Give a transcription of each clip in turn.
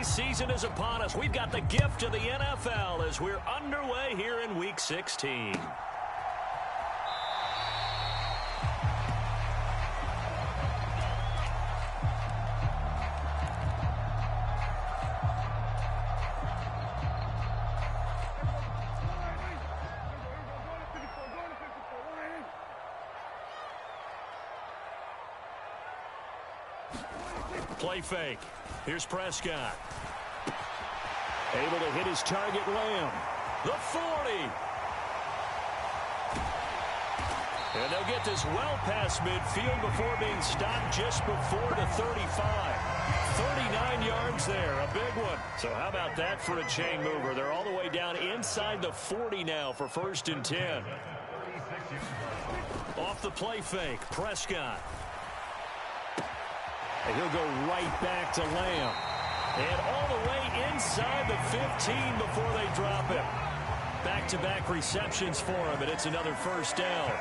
Holiday season is upon us. We've got the gift of the NFL as we're underway here in Week 16. Play fake. Here's Prescott. Able to hit his target, Lamb. The 40. And they'll get this well past midfield before being stopped just before the 35. 39 yards there, a big one. So how about that for a chain mover? They're all the way down inside the 40 now for 1st and 10. Off the play fake, Prescott. And he'll go right back to Lamb. And all the way inside the 15 before they drop him. Back-to-back receptions for him, and it's another 1st down.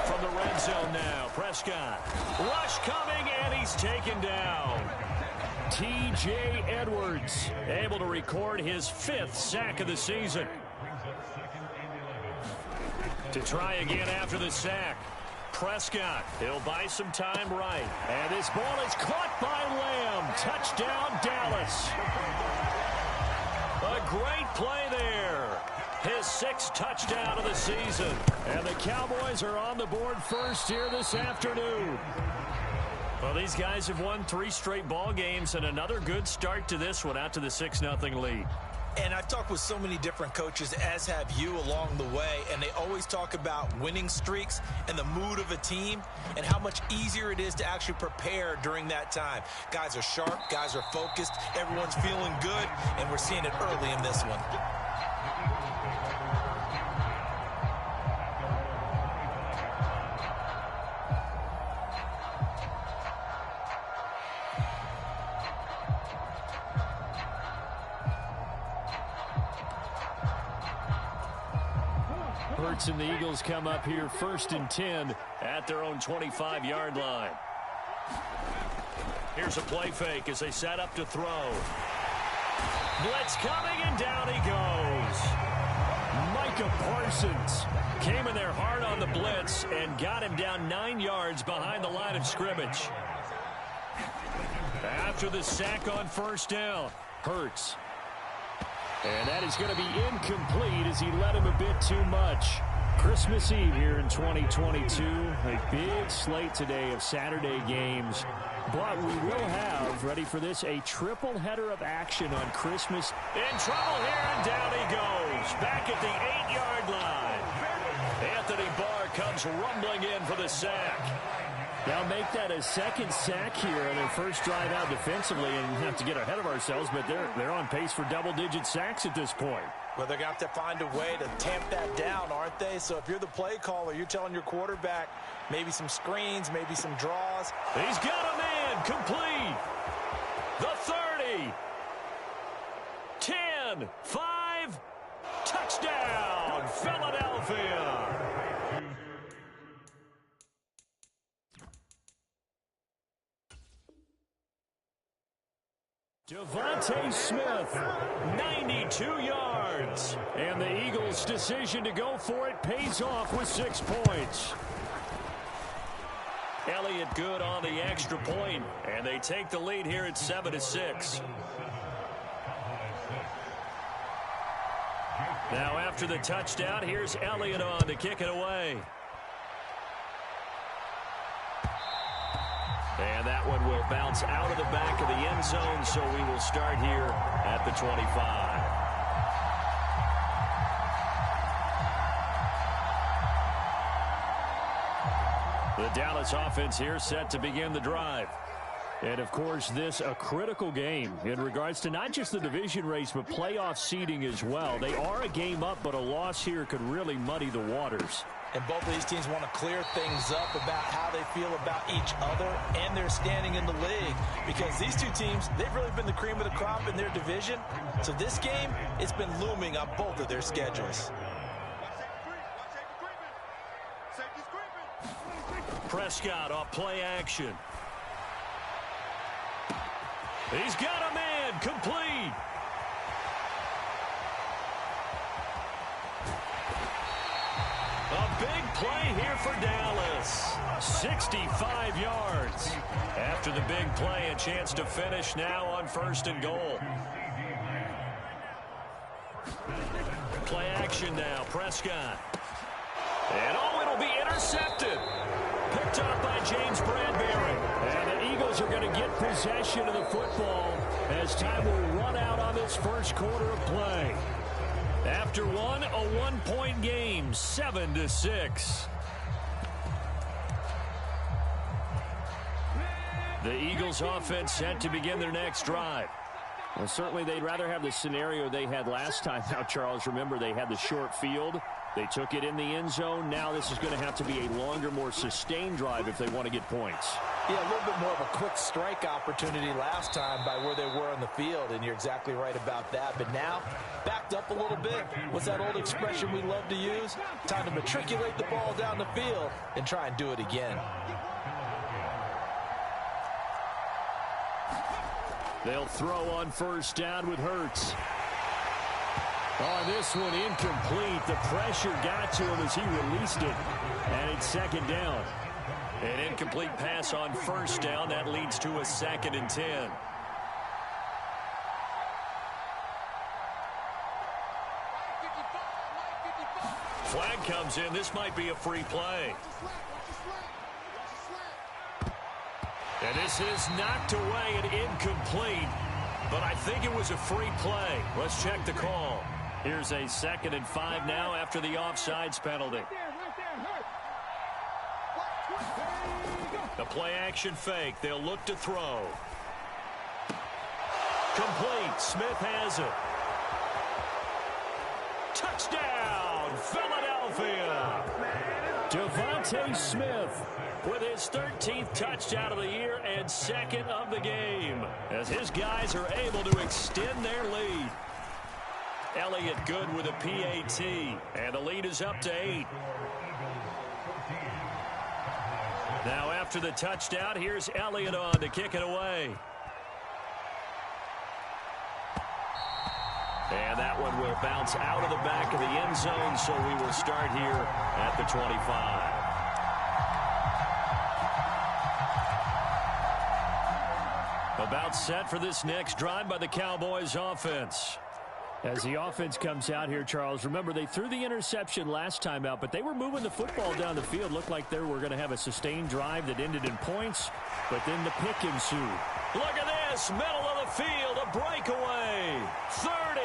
From the red zone now, Prescott. Rush coming, and he's taken down. T.J. Edwards able to record his 5th sack of the season. To try again after the sack. Prescott, he'll buy some time right. And this ball is caught by Lamb. Touchdown, Dallas. A great play there. His 6th touchdown of the season. And the Cowboys are on the board first here this afternoon. Well, these guys have won 3 straight ball games and another good start to this one out to the 6-0 lead. And I've talked with so many different coaches, as have you along the way, and they always talk about winning streaks and the mood of a team and how much easier it is to actually prepare during that time. Guys are sharp, guys are focused, everyone's feeling good, and we're seeing it early in this one. Hurts and the Eagles come up here 1st and 10 at their own 25-yard line. Here's a play fake as they set up to throw. Blitz coming, and down he goes. Micah Parsons came in there hard on the blitz and got him down 9 yards behind the line of scrimmage. After the sack on 1st down, Hurts. And that is going to be incomplete as he led him a bit too much. Christmas Eve here in 2022. A big slate today of Saturday games. But we will have, ready for this, a triple header of action on Christmas. In trouble here, and down he goes. Back at the 8-yard line. Anthony Barr comes rumbling in for the sack. Now make that a 2nd sack here on their first drive out defensively, and not to get ahead of ourselves, but they're on pace for double-digit sacks at this point. Well, they're going to have to find a way to tamp that down, aren't they? So if you're the play caller, you're telling your quarterback maybe some screens, maybe some draws. He's got a man complete. The 30. 10, 5, touchdown, Philadelphia. Devontae Smith, 92 yards. And the Eagles' decision to go for it pays off with 6 points. Elliott good on the extra point, and they take the lead here at 7-6. Now after the touchdown, here's Elliott on to kick it away. And that one will bounce out of the back of the end zone, so we will start here at the 25. The Dallas offense here set to begin the drive. And, of course, this a critical game in regards to not just the division race, but playoff seeding as well. They are a game up, but a loss here could really muddy the waters. And both of these teams want to clear things up about how they feel about each other and their standing in the league. Because these two teams, they've really been the cream of the crop in their division. So this game, it's been looming on both of their schedules. Prescott off play action. He's got a man complete. A big play here for Dallas. 65 yards. After the big play, a chance to finish now on 1st and goal. Play action now. Prescott. And it'll be intercepted. Picked up by James Bradbury. And the Eagles are going to get possession of the football as time will run out on this first quarter of play. After a one-point game, 7-6. The Eagles offense set to begin their next drive. Well, certainly they'd rather have the scenario they had last time. Now, Charles, remember they had the short field. They took it in the end zone. Now this is going to have to be a longer, more sustained drive if they want to get points. Yeah, a little bit more of a quick strike opportunity last time by where they were on the field, and you're exactly right about that. But now, backed up a little bit. What's that old expression we love to use? Time to matriculate the ball down the field and try and do it again. They'll throw on 1st down with Hurts. On this one, incomplete. The pressure got to him as he released it. And it's 2nd down. An incomplete pass on 1st down. That leads to a 2nd and 10. Flag comes in. This might be a free play. And this is knocked away and incomplete. But I think it was a free play. Let's check the call. Here's a 2nd and 5 now after the offsides penalty. The play action fake. They'll look to throw. Complete. Smith has it. Touchdown, Philadelphia. Devontae Smith with his 13th touchdown of the year and 2nd of the game, as his guys are able to extend their lead. Elliott good with a PAT, and the lead is up to 8. Now after the touchdown, here's Elliott on to kick it away. And that one will bounce out of the back of the end zone, so we will start here at the 25. About set for this next drive by the Cowboys offense. As the offense comes out here, Charles, remember they threw the interception last time out, but they were moving the football down the field. Looked like they were going to have a sustained drive that ended in points, but then the pick ensued. Look at this, middle of the field, a breakaway. 30,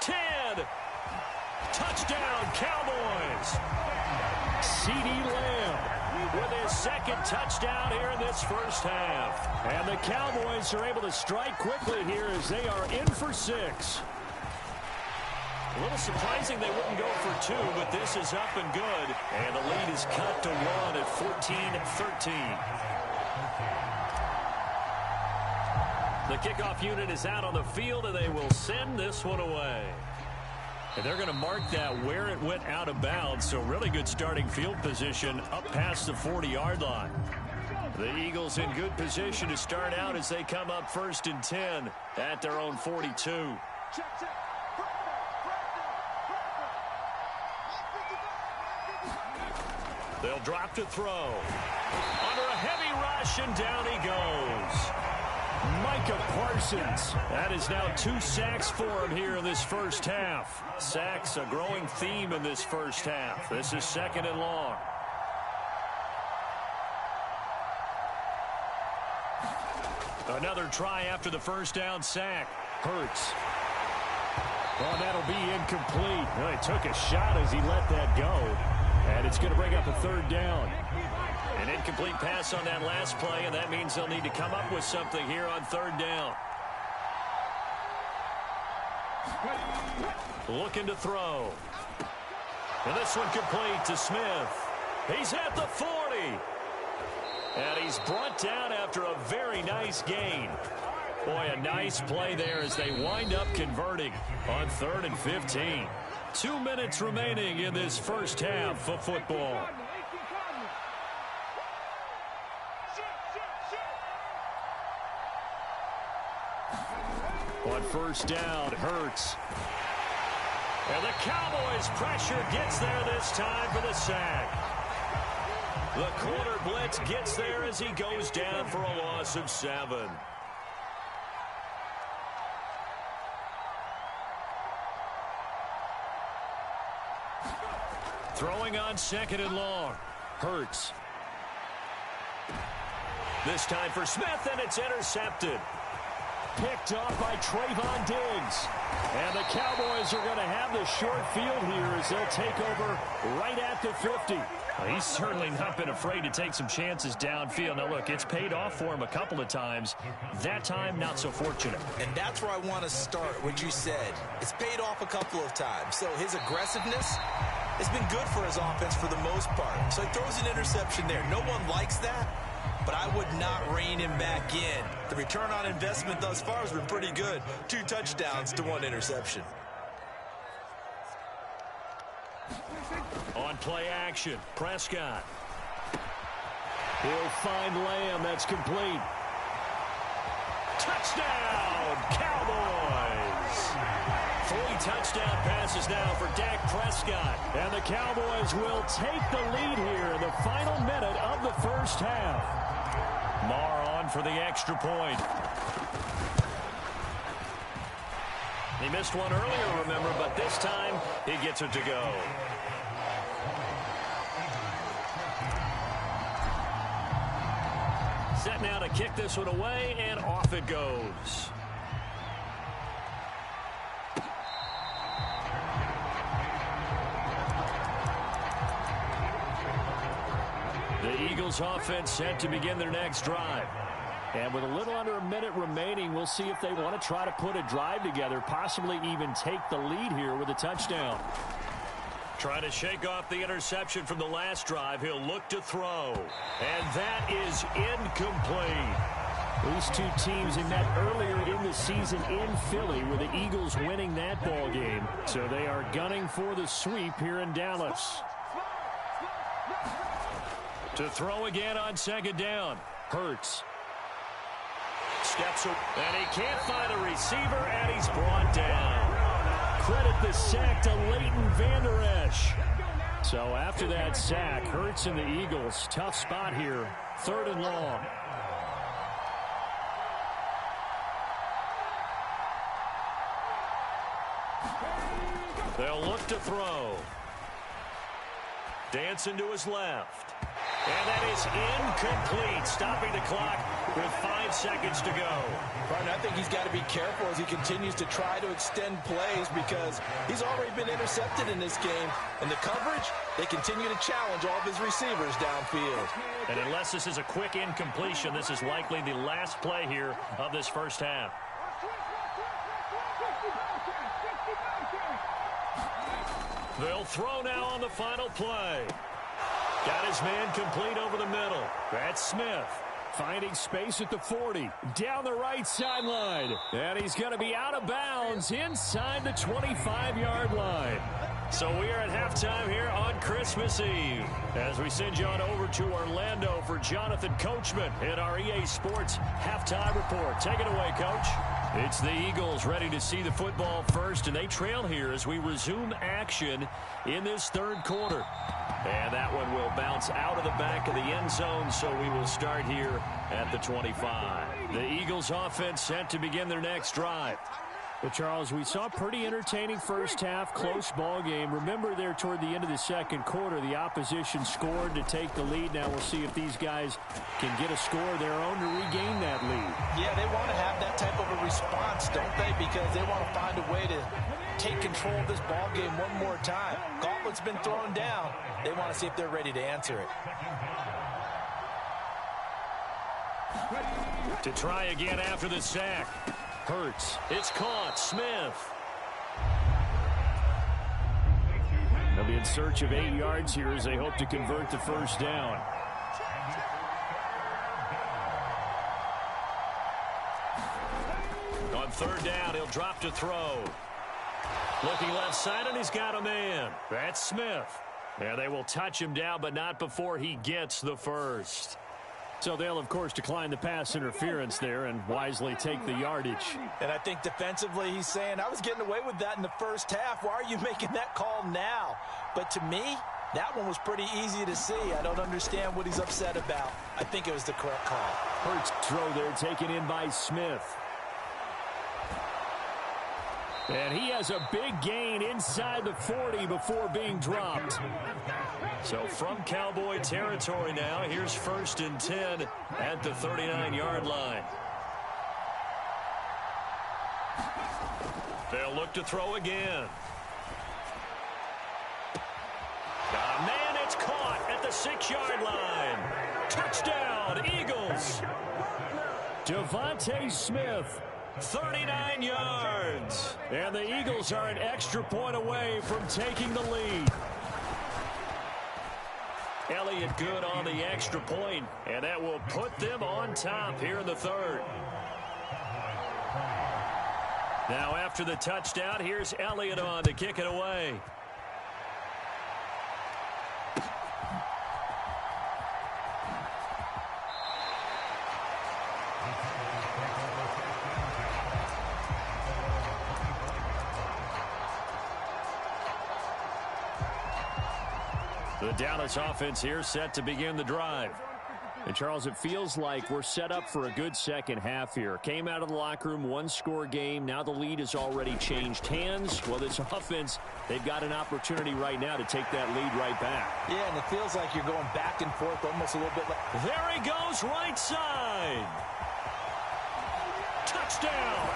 10, touchdown Cowboys. CeeDee Lamb with his 2nd touchdown here in this first half. And the Cowboys are able to strike quickly here as they are in for 6. A little surprising they wouldn't go for 2, but this is up and good. And the lead is cut to 1 at 14-13. The kickoff unit is out on the field, and they will send this one away. And they're going to mark that where it went out of bounds, so really good starting field position up past the 40-yard line. The Eagles in good position to start out as they come up 1st and 10 at their own 42. They'll drop to throw. Under a heavy rush, and down he goes. Micah Parsons. That is now 2 sacks for him here in this first half. Sacks, a growing theme in this first half. This is 2nd and long. Another try after the first down sack. Hurts. Oh, that'll be incomplete. Well, he took a shot as he let that go. And it's going to bring up a 3rd down. An incomplete pass on that last play, and that means they'll need to come up with something here on 3rd down. Looking to throw. And this one complete to Smith. He's at the 40. And he's brought down after a very nice gain. Boy, a nice play there as they wind up converting on 3rd and 15. 2 minutes remaining in this first half of football. On first down, Hurts. And the Cowboys' pressure gets there this time for the sack. The corner blitz gets there as he goes down for a loss of 7. Throwing on 2nd and long. Hurts. This time for Smith, and it's intercepted. Picked off by Trayvon Diggs. And the Cowboys are going to have the short field here as they'll take over right at the 50. Well, he's certainly not been afraid to take some chances downfield. Now, look, it's paid off for him a couple of times. That time, not so fortunate. And that's where I want to start, what you said. It's paid off a couple of times. So his aggressiveness has been good for his offense for the most part. So he throws an interception there. No one likes that. But I would not rein him back in. The return on investment thus far has been pretty good. 2 touchdowns to 1 interception. On play action, Prescott. He'll find Lamb. That's complete. Touchdown, Cowboys! 3 touchdown passes now for Dak Prescott. And the Cowboys will take the lead here in the final minute of the first half. Marr on for the extra point. He missed one earlier, remember, but this time he gets it to go. Set now to kick this one away, and off it goes. The Eagles offense set to begin their next drive. And with a little under a minute remaining, we'll see if they want to try to put a drive together, possibly even take the lead here with a touchdown. Trying to shake off the interception from the last drive. He'll look to throw. And that is incomplete. These two teams in that earlier in the season in Philly with the Eagles winning that ball game. So they are gunning for the sweep here in Dallas. To throw again on 2nd down. Hurts. Steps up, and he can't find a receiver, and he's brought down. Credit the sack to Leighton Vander Esch. So after that sack, Hurts and the Eagles, tough spot here, 3rd and long. They'll look to throw. Dancing to his left. And that is incomplete, stopping the clock with 5 seconds to go. Brian, I think he's got to be careful as he continues to try to extend plays because he's already been intercepted in this game. And the coverage, they continue to challenge all of his receivers downfield. And unless this is a quick incompletion, this is likely the last play here of this first half. They'll throw now on the final play. Got his man complete over the middle. That's Smith. Finding space at the 40. Down the right sideline. And he's going to be out of bounds inside the 25-yard line. So we are at halftime here on Christmas Eve. As we send you on over to Orlando for Jonathan Coachman in our EA Sports halftime report. Take it away, Coach. It's the Eagles ready to see the football first, and they trail here as we resume action in this 3rd quarter. And that one will bounce out of the back of the end zone, so we will start here at the 25. The Eagles offense set to begin their next drive. Well, Charles, we saw a pretty entertaining first half, close ball game. Remember there toward the end of the 2nd quarter, the opposition scored to take the lead. Now we'll see if these guys can get a score of their own to regain that lead. Yeah, they want to have that type of a response, don't they? Because they want to find a way to take control of this ball game one more time. Gauntlet's been thrown down. They want to see if they're ready to answer it. To try again after the sack. Hurts. It's caught. Smith. They'll be in search of 8 yards here as they hope to convert the first down. On 3rd down, he'll drop to throw. Looking left side, and he's got a man. That's Smith. And they will touch him down, but not before he gets the first. So they'll, of course, decline the pass interference there and wisely take the yardage. And I think defensively he's saying, I was getting away with that in the first half. Why are you making that call now? But to me, that one was pretty easy to see. I don't understand what he's upset about. I think it was the correct call. Hurts throw there taken in by Smith. And he has a big gain inside the 40 before being dropped. So from Cowboy territory now, here's 1st and 10 at the 39-yard line. They'll look to throw again. Got a man, it's caught at the 6-yard line. Touchdown, Eagles. Devontae Smith, 39 yards. And the Eagles are an extra point away from taking the lead. Elliott good on the extra point, and that will put them on top here in the 3rd. Now after the touchdown, here's Elliott on to kick it away. The Dallas offense here set to begin the drive. And, Charles, it feels like we're set up for a good second half here. Came out of the locker room, one-score game. Now the lead has already changed hands. Well, this offense, they've got an opportunity right now to take that lead right back. Yeah, and it feels like you're going back and forth almost a little bit. There he goes, right side. Touchdown.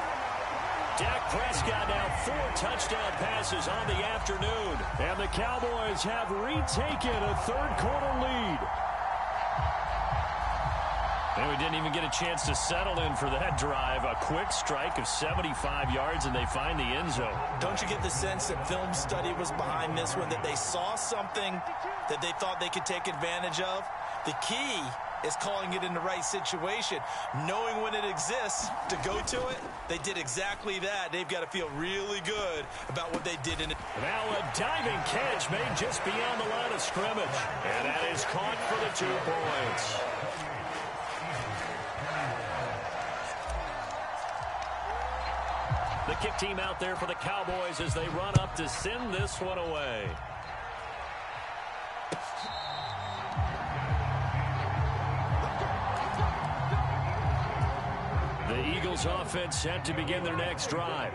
Dak Prescott now 4 touchdown passes on the afternoon. And the Cowboys have retaken a third-quarter lead. And we didn't even get a chance to settle in for that drive. A quick strike of 75 yards, and they find the end zone. Don't you get the sense that film study was behind this one, that they saw something that they thought they could take advantage of? The key is calling it in the right situation. Knowing when it exists to go to it, they did exactly that. They've got to feel really good about what they did in it. Now a diving catch made just beyond the line of scrimmage. And that is caught for the 2 points. The kick team out there for the Cowboys as they run up to send this one away. The Eagles offense set to begin their next drive.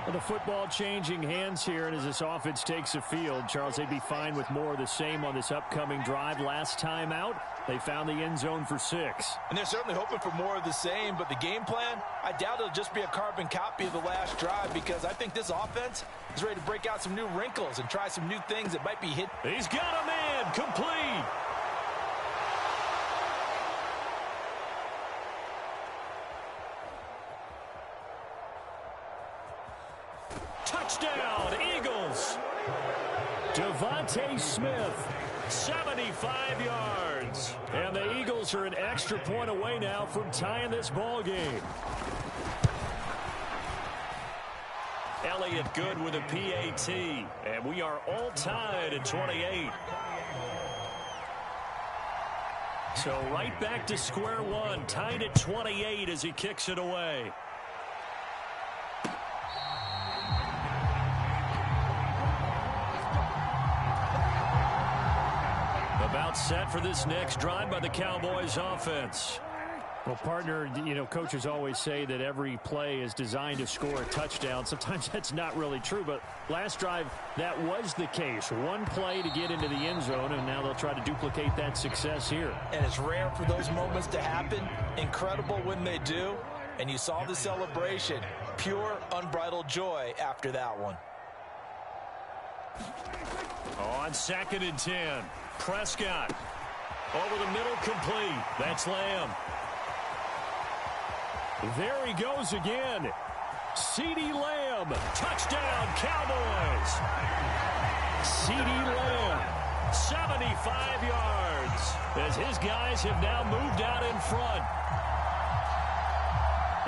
Well, the football changing hands here, and as this offense takes the field, Charles, they'd be fine with more of the same on this upcoming drive. Last time out, they found the end zone for 6. And they're certainly hoping for more of the same, but the game plan, I doubt it'll just be a carbon copy of the last drive, because I think this offense is ready to break out some new wrinkles and try some new things that might be hit. He's got a man, complete. Touchdown, Eagles. Devontae Smith, 75 yards. And the Eagles are an extra point away now from tying this ball game. Elliott good with a PAT. And we are all tied at 28. So right back to square one, tied at 28 as he kicks it away. About set for this next drive by the Cowboys offense. Well, partner, you know, coaches always say that every play is designed to score a touchdown. Sometimes that's not really true, but last drive, that was the case. One play to get into the end zone, and now they'll try to duplicate that success here. And it's rare for those moments to happen. Incredible when they do. And you saw the celebration. Pure, unbridled joy after that one. On 2nd and 10. Prescott over the middle, complete. That's Lamb. There he goes again. CeeDee Lamb, touchdown Cowboys. CeeDee Lamb, 75 yards, as his guys have now moved out in front.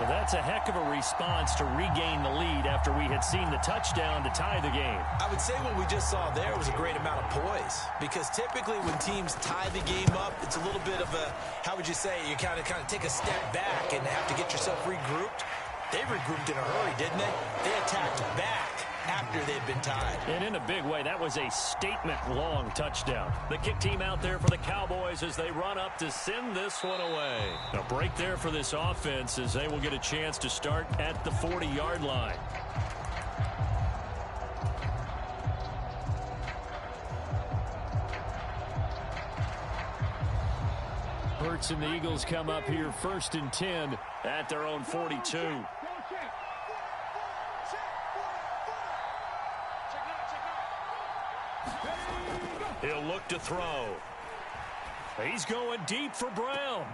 Well, that's a heck of a response to regain the lead after we had seen the touchdown to tie the game. I would say what we just saw there was a great amount of poise, because typically when teams tie the game up, it's a little bit of a, how would you say, you kind of take a step back and have to get yourself regrouped. They regrouped in a hurry, didn't they? They attacked back after they'd been tied. And in a big way, that was a statement-long touchdown. The kick team out there for the Cowboys as they run up to send this one away. A break there for this offense as they will get a chance to start at the 40-yard line. Hurts and the Eagles come up here 1st and 10 at their own 42. He'll look to throw. He's going deep for Brown.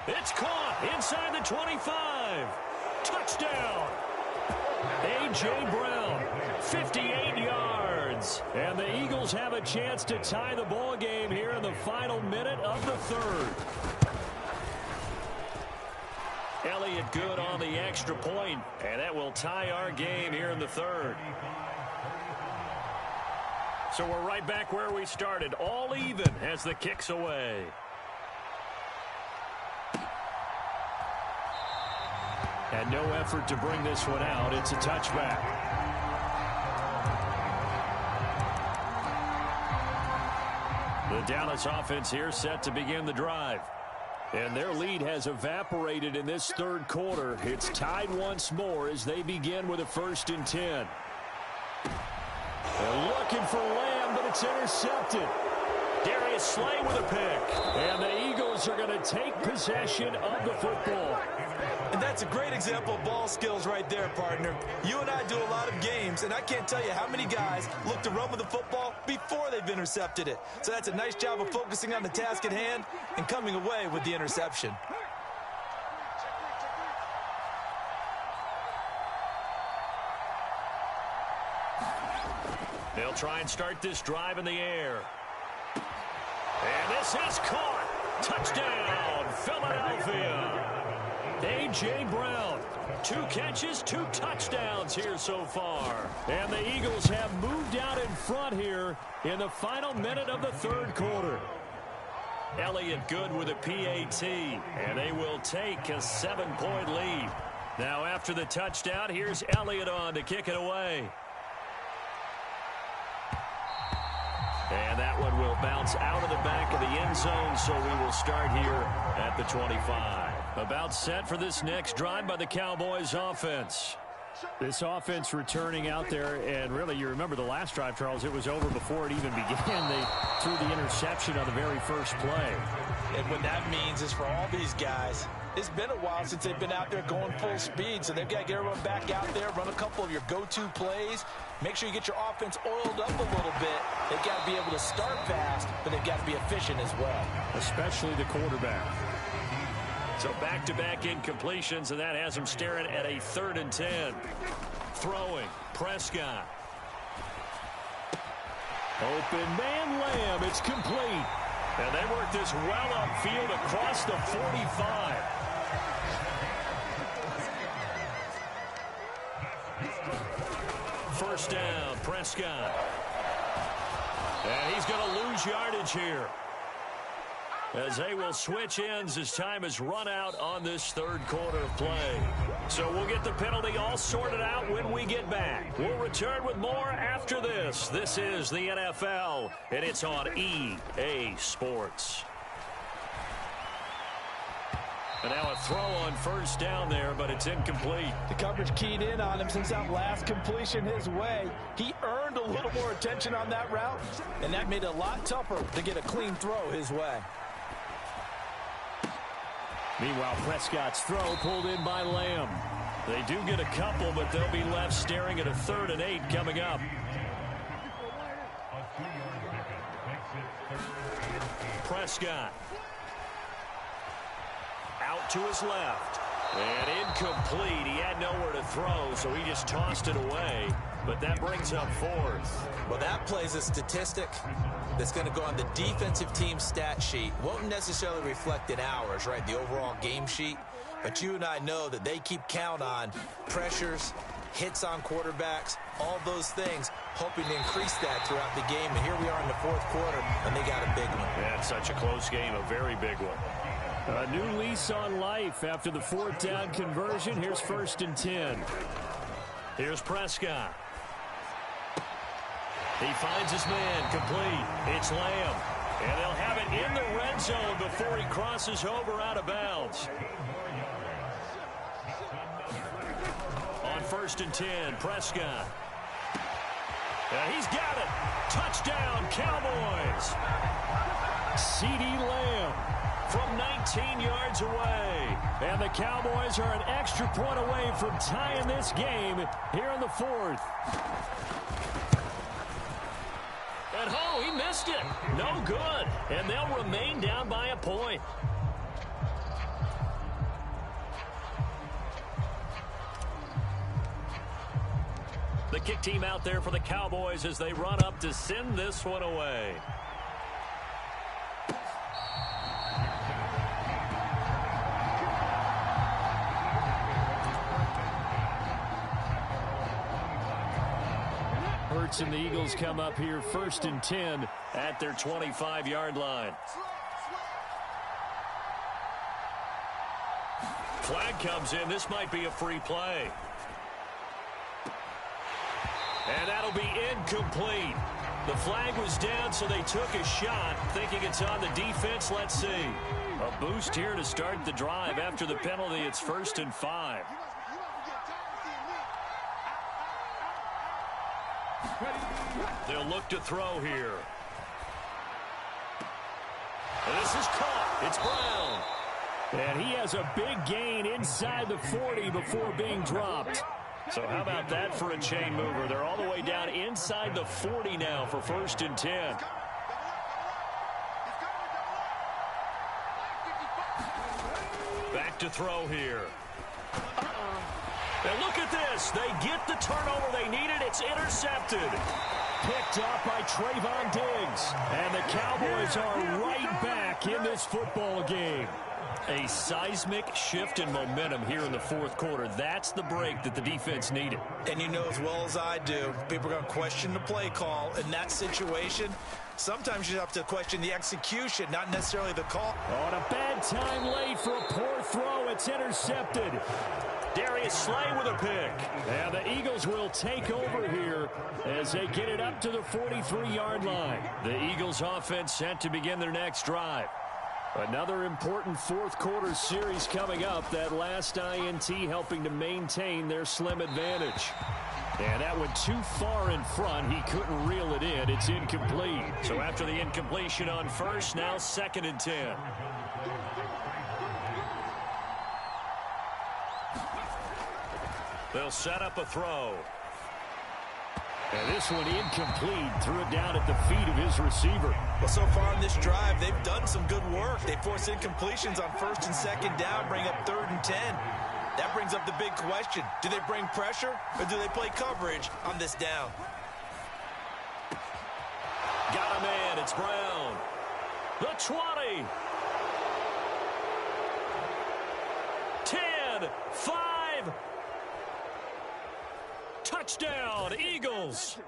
It's caught inside the 25. Touchdown. A.J. Brown, 58 yards. And the Eagles have a chance to tie the ball game here in the final minute of the third. Elliott good on the extra point, and that will tie our game here in the third. So we're right back where we started, all even as the kick's away. And no effort to bring this one out. It's a touchback. The Dallas offense here set to begin the drive. And their lead has evaporated in this third quarter. It's tied once more as they begin with a 1st and 10. They're looking for Lamb, but it's intercepted. Darius Slay with a pick. And the Eagles are going to take possession of the football. And that's a great example of ball skills right there, partner. You and I do a lot of games, and I can't tell you how many guys look to run with the football before they've intercepted it. So that's a nice job of focusing on the task at hand and coming away with the interception. They'll try and start this drive in the air. And this is caught. Touchdown, Philadelphia. A.J. Brown, 2 catches, 2 touchdowns here so far. And the Eagles have moved out in front here in the final minute of the third quarter. Elliott good with a PAT, and they will take a 7-point lead. Now after the touchdown, here's Elliott on to kick it away. And that one will bounce out of the back of the end zone, so we will start here at the 25. About set for this next drive by the Cowboys offense. This offense returning out there, and really, you remember the last drive, Charles, it was over before it even began. They threw the interception on the very first play. And what that means is for all these guys, it's been a while since they've been out there going full speed, so they've got to get everyone back out there, run a couple of your go-to plays, make sure you get your offense oiled up a little bit. They've got to be able to start fast, but they've got to be efficient as well. Especially the quarterback. So back-to-back incompletions, and that has them staring at a 3rd and 10. Throwing, Prescott. Open man Lamb, it's complete. And they work this well upfield across the 45. First down, Prescott. And he's going to lose yardage here, as they will switch ends as time is run out on this third quarter of play. So we'll get the penalty all sorted out when we get back. We'll return with more after this. This is the NFL, and it's on EA Sports. And now a throw on first down there, but it's incomplete. The coverage keyed in on him since that last completion his way. He earned a little more attention on that route, and that made it a lot tougher to get a clean throw his way. Meanwhile, Prescott's throw pulled in by Lamb. They do get a couple, but they'll be left staring at a 3rd and 8 coming up. Prescott. Out to his left. And incomplete. He had nowhere to throw, so he just tossed it away. But that brings up 4th. Well, that plays a statistic that's going to go on the defensive team stat sheet. Won't necessarily reflect in ours, right, the overall game sheet. But you and I know that they keep count on pressures, hits on quarterbacks, all those things, hoping to increase that throughout the game. And here we are in the fourth quarter, and they got a big one. Yeah, it's such a close game, a very big one. A new lease on life after the fourth down conversion. Here's 1st and 10. Here's Prescott. He finds his man complete. It's Lamb. And they'll have it in the red zone before he crosses over out of bounds. On 1st and 10, Prescott. He's got it. Touchdown, Cowboys. CeeDee Lamb from 19 yards away. And the Cowboys are an extra point away from tying this game here in the fourth. And he missed it. No good. And they'll remain down by a point. The kick team out there for the Cowboys as they run up to send this one away. Hurts and the Eagles come up here 1st and 10 at their 25-yard line. Flag comes in. This might be a free play. And that'll be incomplete. The flag was down, so they took a shot, thinking it's on the defense. Let's see. A boost here to start the drive after the penalty. It's 1st and 5. They'll look to throw here. This is caught. It's Brown. And he has a big gain inside the 40 before being dropped. So how about that for a chain mover? They're all the way down inside the 40 now for 1st and 10. Back to throw here. And look at this. They get the turnover they needed. It's intercepted. Picked up by Trayvon Diggs. And the Cowboys are right back in this football game. A seismic shift in momentum here in the fourth quarter. That's the break that the defense needed. And you know as well as I do, people are going to question the play call in that situation. Sometimes you have to question the execution, not necessarily the call. On a bad time late for a poor throw. It's intercepted. Darius Slay with a pick. And the Eagles will take over here as they get it up to the 43-yard line. The Eagles offense set to begin their next drive. Another important fourth quarter series coming up. That last INT helping to maintain their slim advantage. And that went too far in front. He couldn't reel it in. It's incomplete. So after the incompletion on first, now 2nd and 10. They'll set up a throw. And this one incomplete. Threw it down at the feet of his receiver. Well, so far in this drive, they've done some good work. They force incompletions on 1st and 2nd down, bring up 3rd and 10. That brings up the big question. Do they bring pressure or do they play coverage on this down? Got a man. It's Brown. The 20. 10. 5. Touchdown, Eagles.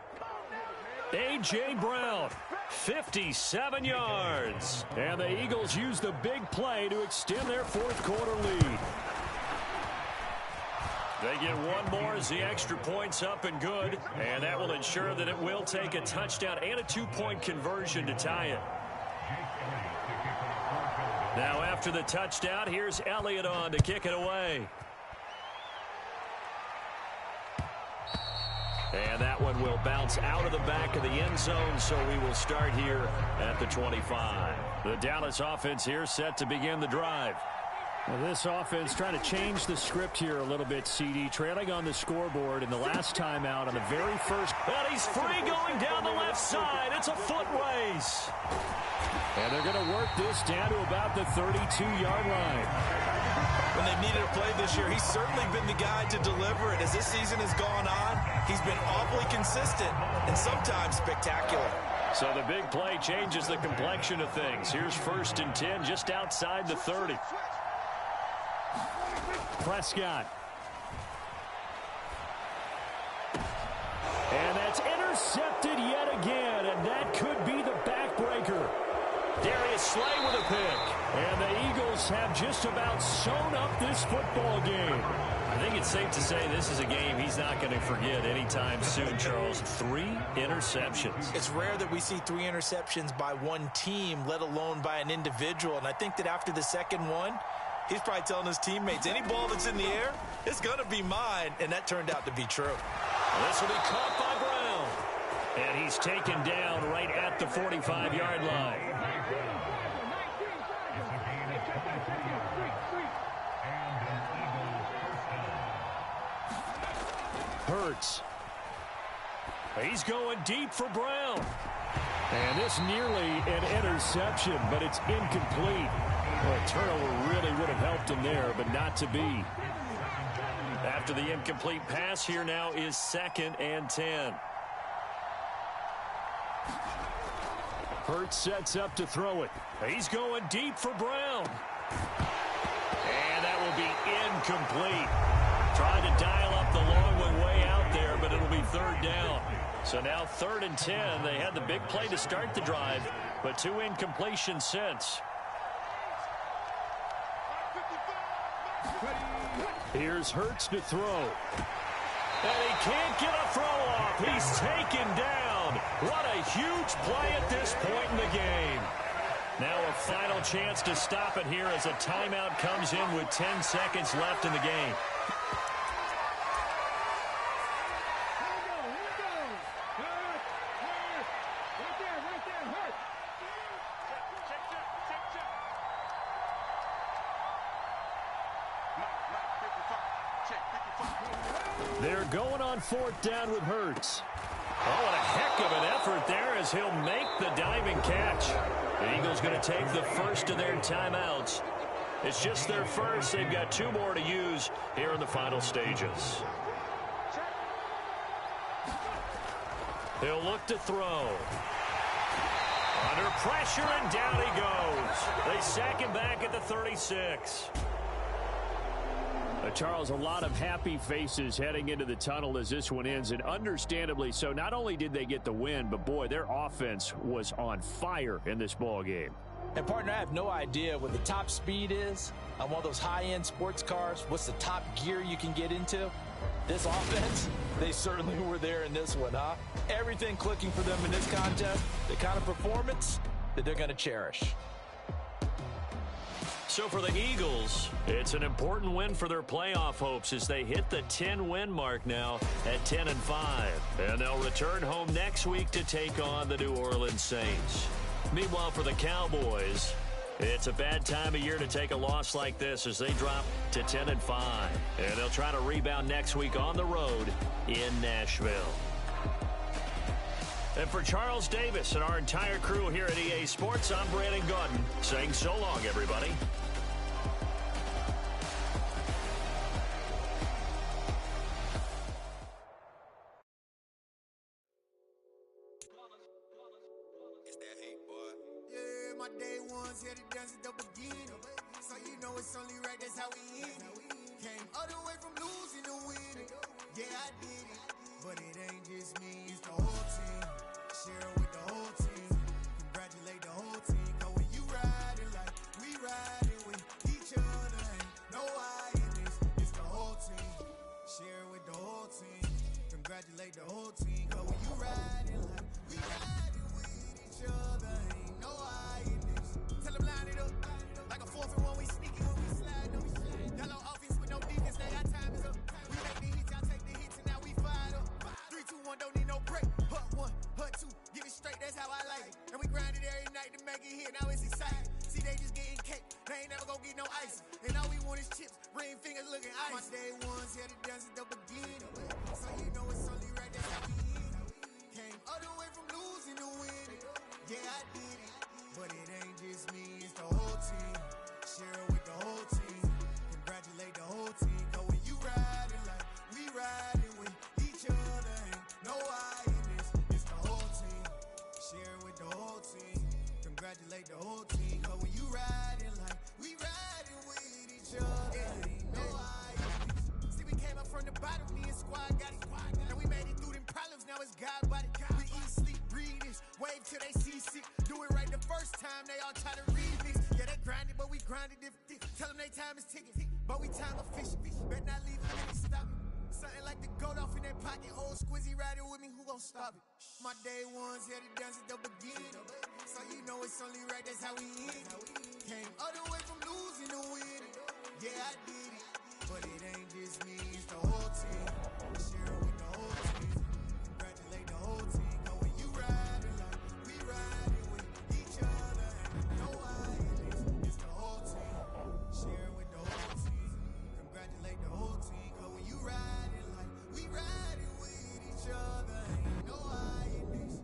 A.J. Brown, 57 yards. And the Eagles use the big play to extend their fourth quarter lead. They get one more as the extra point's up and good. And that will ensure that it will take a touchdown and a 2-point conversion to tie it. Now after the touchdown, here's Elliott on to kick it away. And that one will bounce out of the back of the end zone, so we will start here at the 25. The Dallas offense here set to begin the drive. Well, this offense trying to change the script here a little bit, CD. Trailing on the scoreboard in the last timeout on the very first. And he's free going down the left side. It's a foot race. And they're going to work this down to about the 32-yard line. When they needed a play this year, he's certainly been the guy to deliver it. As this season has gone on, he's been awfully consistent and sometimes spectacular. So the big play changes the complexion of things. Here's 1st and 10 just outside the 30. Prescott. And that's intercepted yet again, and that could be the backbreaker. Darius Slay with a pick. And the Eagles have just about sewn up this football game. I think it's safe to say this is a game he's not going to forget anytime soon, Charles. 3 interceptions. It's rare that we see 3 interceptions by one team, let alone by an individual. And I think that after the second one, he's probably telling his teammates, any ball that's in the air, it's going to be mine. And that turned out to be true. This will be caught by Brown. And he's taken down right at the 45-yard line. Hurts. He's going deep for Brown. And this nearly an interception, but it's incomplete. Well, a turnover really would have helped him there, but not to be. After the incomplete pass, here now is 2nd and 10. Hurts sets up to throw it. He's going deep for Brown. And that will be incomplete. Tried to dial up the long one way out there, but it'll be 3rd down. So now 3rd and 10. They had the big play to start the drive, but 2 incompletions since. Here's Hurts to throw. And he can't get a throw off. He's taken down. What a huge play at this point in the game. Now a final chance to stop it here as a timeout comes in with 10 seconds left in the game. They're going on 4th down with Hurts. Oh, what a heck of an effort there as he'll make the diving catch. The Eagles going to take the first of their timeouts. It's just their first. They've got 2 more to use here in the final stages. He'll look to throw. Under pressure, and down he goes. They sack him back at the 36. Charles, a lot of happy faces heading into the tunnel as this one ends, and understandably so. Not only did they get the win, but boy, their offense was on fire in this ball game. And partner, I have no idea what the top speed is on one of those high-end sports cars. What's the top gear you can get into? This offense, they certainly were there in this one, huh? Everything clicking for them in this contest, the kind of performance that they're going to cherish. So for the Eagles, it's an important win for their playoff hopes as they hit the 10-win mark now at 10-5. And they'll return home next week to take on the New Orleans Saints. Meanwhile, for the Cowboys, it's a bad time of year to take a loss like this as they drop to 10-5. And they'll try to rebound next week on the road in Nashville. And for Charles Davis and our entire crew here at EA Sports, I'm Brandon Gaudin saying so long, everybody. My day ones here to dance at the beginning. So you know it's only right, that's how we end it. Came all the way from losing to winning. Yeah, I did it. But it ain't just me, it's the whole team. Share it with the whole team. Congratulate the whole team. Cause when you riding like we riding with each other, ain't no I in this. It's the whole team. Share it with the whole team. Congratulate the whole team. Cause when you riding like we riding with each other, ain't no I in this. Tell them line it up. Like a 4th and 1, we sneaky when we slide. No, we slide. Got no offense with no defense, now our time is up. We make the hits, y'all take the hits, and now we fired up. 3, 2, 1, don't need no break. Hut 1, hut 2, get it straight, that's how I like it. And we grind it every night to make it hit, now it's exciting. See, they just getting cake, they ain't never gonna get no ice. And all we want is chips, ring fingers looking ice. My day ones here to dance at the beginning. So you know it's only right, that's how we end it. Came all the way from losing to winning. Yeah, I did it. But it ain't just me, it's the whole team. Share it with the whole team. Congratulate the whole team. Cause when you riding like we riding with each other, ain't no I in this. It's the whole team. Share it with the whole team. Congratulate the whole team. Cause when you riding like we riding with each other, ain't no I squad got it. And we made it through them problems, now it's God body. We eat, sleep, breathe this, wave till they see sick. Do it right the first time, they all try to remix. Yeah, they grinded, but we grinded different. Tell them they time is ticking, but we time efficient. Bet not leave them, they stop it. Something like the goat off in their pocket. Old Squizzy riding with me, who gon' stop it? My day ones here to dance at the beginning. So you know it's only right, that's how we end. Came all the way from losing to winning. Yeah, I did it, but it ain't just me, it's the whole team. Share with the whole team. Congratulate the whole team. Know when you riding like we riding with each other. And know why it is, it's the whole team. Share with the whole team. Congratulate the whole team. Cause when you riding like we riding with each other. And know why it is.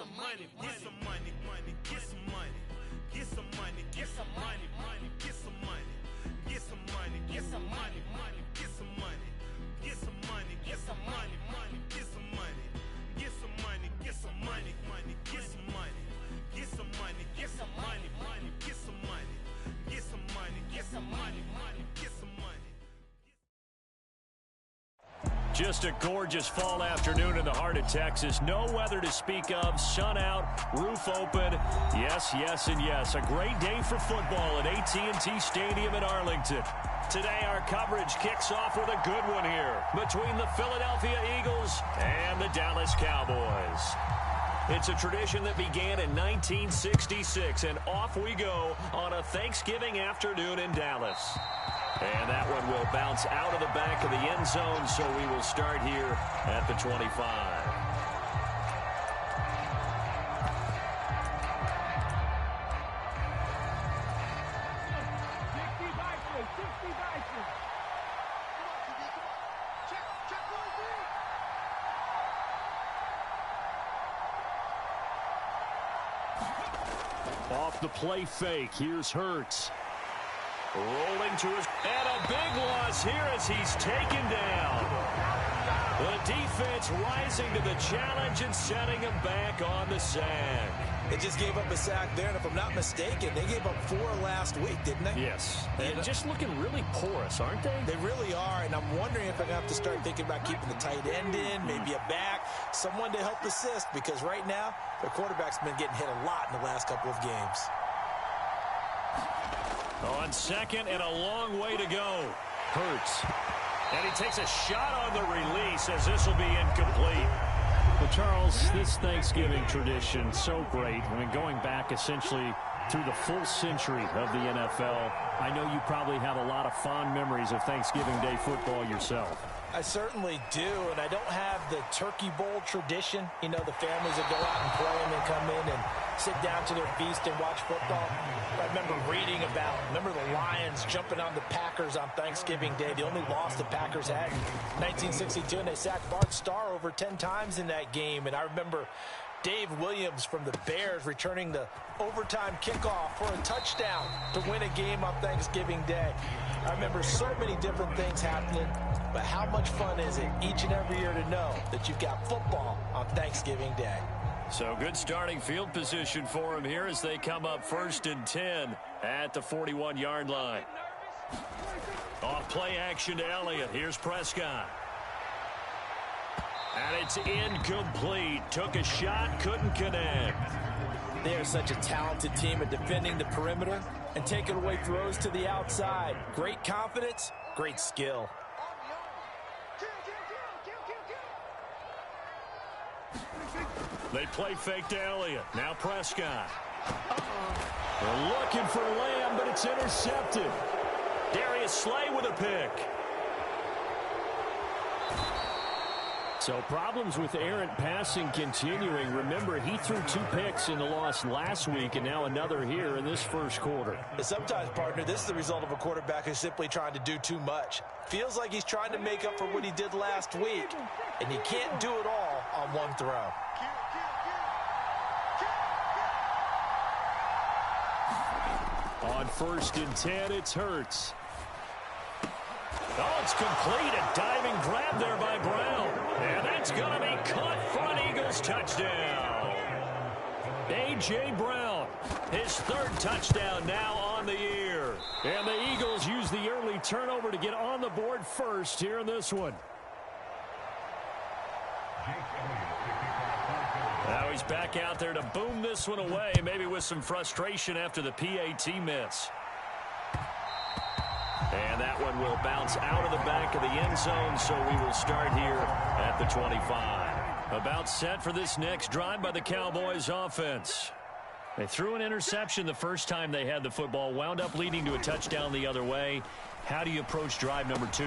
some money, get some money, money, get some money, get some money, get some money, money, get some money, get some money, get some money, money, get some money, get some money, get some money, money, get some money, get some money, get some money, money, get some money, get some money, get some money, money, get some money, get some money, get some money, money, get some money. Just a gorgeous fall afternoon in the heart of Texas. No weather to speak of. Sun out, roof open. Yes, yes, and yes. A great day for football at AT&T Stadium in Arlington. Today, our coverage kicks off with a good one here between the Philadelphia Eagles and the Dallas Cowboys. It's a tradition that began in 1966, and off we go on a Thanksgiving afternoon in Dallas. And that one will bounce out of the back of the end zone, so we will start here at the 25. Off the play fake, here's Hurts. Rolling to his, and a big loss here as he's taken down. The defense rising to the challenge and setting him back on the sack. They just gave up a sack there, and if I'm not mistaken, they gave up 4 last week, didn't they? Yes. And just looking really porous, aren't they? They really are, and I'm wondering if they're going to have to start thinking about keeping the tight end in, maybe a back, someone to help assist, because right now, their quarterback's been getting hit a lot in the last couple of games. On second and a long way to go. Hurts. And he takes a shot on the release as this will be incomplete. Well, Charles, this Thanksgiving tradition, so great. I mean, going back essentially through the full century of the NFL, I know you probably have a lot of fond memories of Thanksgiving Day football yourself. I certainly do, and I don't have the Turkey Bowl tradition. You know, the families that go out and play and then come in and sit down to their feast and watch football. I remember reading about, the Lions jumping on the Packers on Thanksgiving Day. The only loss the Packers had in 1962, and they sacked Bart Starr over 10 times in that game. And I remember Dave Williams from the Bears returning the overtime kickoff for a touchdown to win a game on Thanksgiving Day. I remember so many different things happening, but how much fun is it each and every year to know that you've got football on Thanksgiving Day? So good starting field position for him here as they come up 1st and 10 at the 41-yard line. Off play action to Elliott. Here's Prescott. And it's incomplete. Took a shot, couldn't connect. They are such a talented team at defending the perimeter and taking away throws to the outside. Great confidence, great skill. They play fake to Elliott. Now Prescott. They're looking for Lamb, but it's intercepted. Darius Slay with a pick. So problems with errant passing continuing. Remember, he threw 2 picks in the loss last week, and now another here in this first quarter. Sometimes, partner, this is the result of a quarterback who's simply trying to do too much. Feels like he's trying to make up for what he did last week, and he can't do it all on one throw. On 1st and 10, it's Hurts. Oh, it's complete. A diving grab there by Brown. And that's going to be caught for an Eagles touchdown. A.J. Brown, his 3rd touchdown now on the year. And the Eagles use the early turnover to get on the board first here in this one. Now he's back out there to boom this one away, maybe with some frustration after the PAT miss. And that one will bounce out of the back of the end zone, so we will start here at the 25. About set for this next drive by the Cowboys offense. They threw an interception the first time they had the football, wound up leading to a touchdown the other way. How do you approach drive number 2?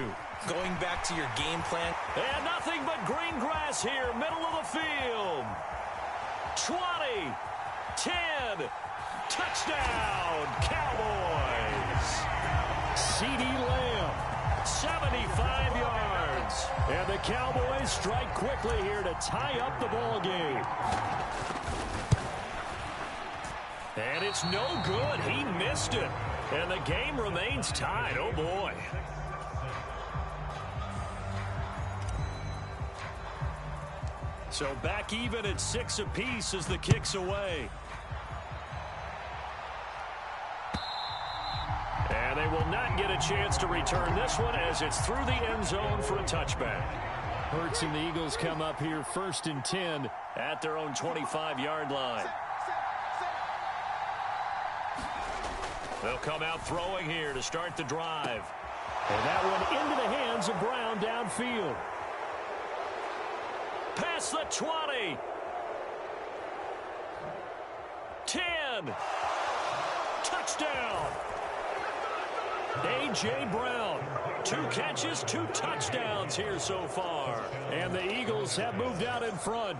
Going back to your game plan. And nothing but green grass here, middle of the field. 20, 10, touchdown, Cowboys. CeeDee Lamb, 75 yards. And the Cowboys strike quickly here to tie up the ball game. it's no good. He missed it. And the game remains tied. Oh, boy. So back even at 6 apiece as the kick's away. And they will not get a chance to return this one as it's through the end zone for a touchback. Hurts and the Eagles come up here 1st and 10 at their own 25-yard line. They'll come out throwing here to start the drive. And that one into the hands of Brown downfield. Past the 20. 10. Touchdown. A.J. Brown. 2 catches, 2 touchdowns here so far. And the Eagles have moved out in front.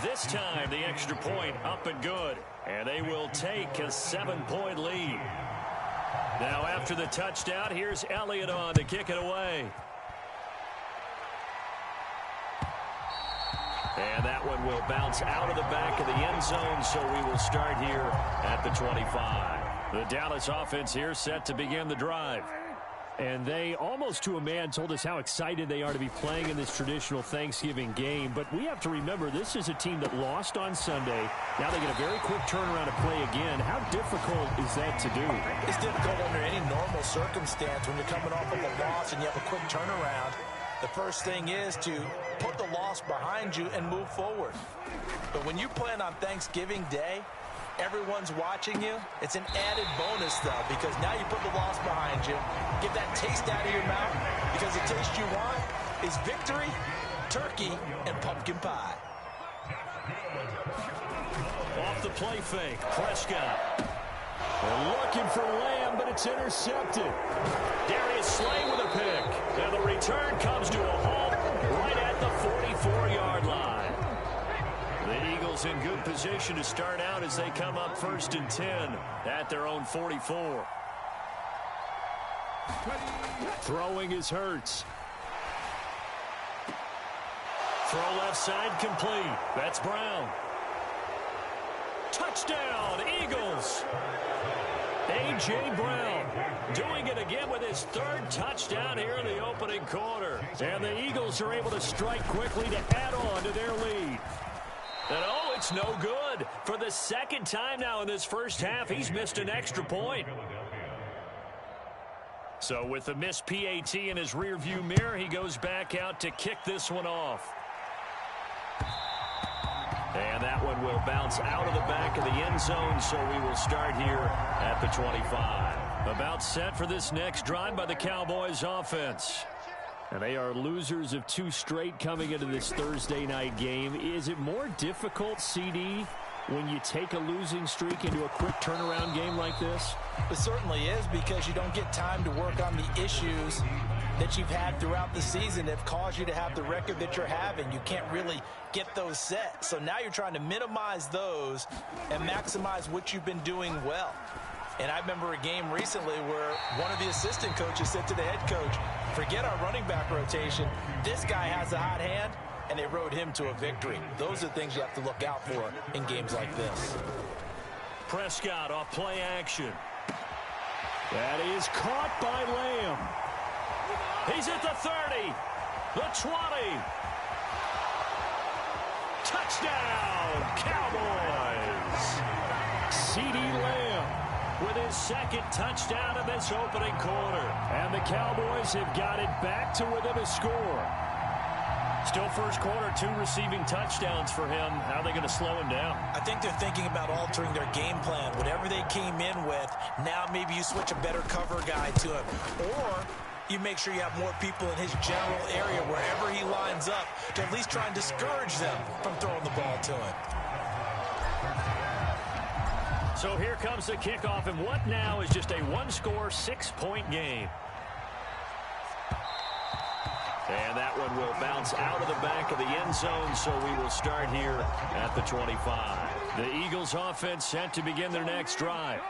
This time, the extra point up and good. And they will take a 7-point lead. Now, after the touchdown, here's Elliott on to kick it away. And that one will bounce out of the back of the end zone, so we will start here at the 25. The Dallas offense here set to begin the drive. And they, almost to a man, told us how excited they are to be playing in this traditional Thanksgiving game. But we have to remember, this is a team that lost on Sunday. Now they get a very quick turnaround to play again. How difficult is that to do? It's difficult under any normal circumstance when you're coming off of a loss and you have a quick turnaround. The first thing is to put the loss behind you and move forward. But when you plan on Thanksgiving Day, everyone's watching you. It's an added bonus, though, because now you put the loss behind you. Get that taste out of your mouth, because the taste you want is victory, turkey, and pumpkin pie. Off the play fake, Prescott. They're looking for Lamb, but it's intercepted. Darius Slay with a pick. And the return comes to a halt right at the 44-yard line. The Eagles in good position to start out as they come up 1st and 10 at their own 44. Throwing is Hurts. Throw left side complete. That's Brown. Touchdown, Eagles. A.J. Brown doing it again with his 3rd touchdown here in the opening quarter. And the Eagles are able to strike quickly to add on to their lead. And oh, it's no good. For the 2nd time now in this first half, he's missed an extra point. So with the missed PAT in his rearview mirror, he goes back out to kick this one off. And that one will bounce out of the back of the end zone, so we will start here at the 25. About set for this next drive by the Cowboys offense. And they are losers of 2 straight coming into this Thursday night game. Is it more difficult, CD, when you take a losing streak into a quick turnaround game like this? It certainly is, because you don't get time to work on the issues that you've had throughout the season that have caused you to have the record that you're having. You can't really get those set. So now you're trying to minimize those and maximize what you've been doing well. And I remember a game recently where one of the assistant coaches said to the head coach, forget our running back rotation. This guy has a hot hand, and they rode him to a victory. Those are things you have to look out for in games like this. Prescott off play action. That is caught by Lamb. He's at the 30, the 20. Touchdown, Cowboys. C.D. Lamb with his 2nd touchdown of this opening quarter. And the Cowboys have got it back to within a score. Still first quarter, 2 receiving touchdowns for him. How are they going to slow him down? I think they're thinking about altering their game plan. Whatever they came in with, now maybe you switch a better cover guy to him. Or you make sure you have more people in his general area wherever he lines up to at least try and discourage them from throwing the ball to him. So here comes the kickoff, and what now is just a 1-score, 6-point game. And that one will bounce out of the back of the end zone, so we will start here at the 25. The Eagles offense set to begin their next drive.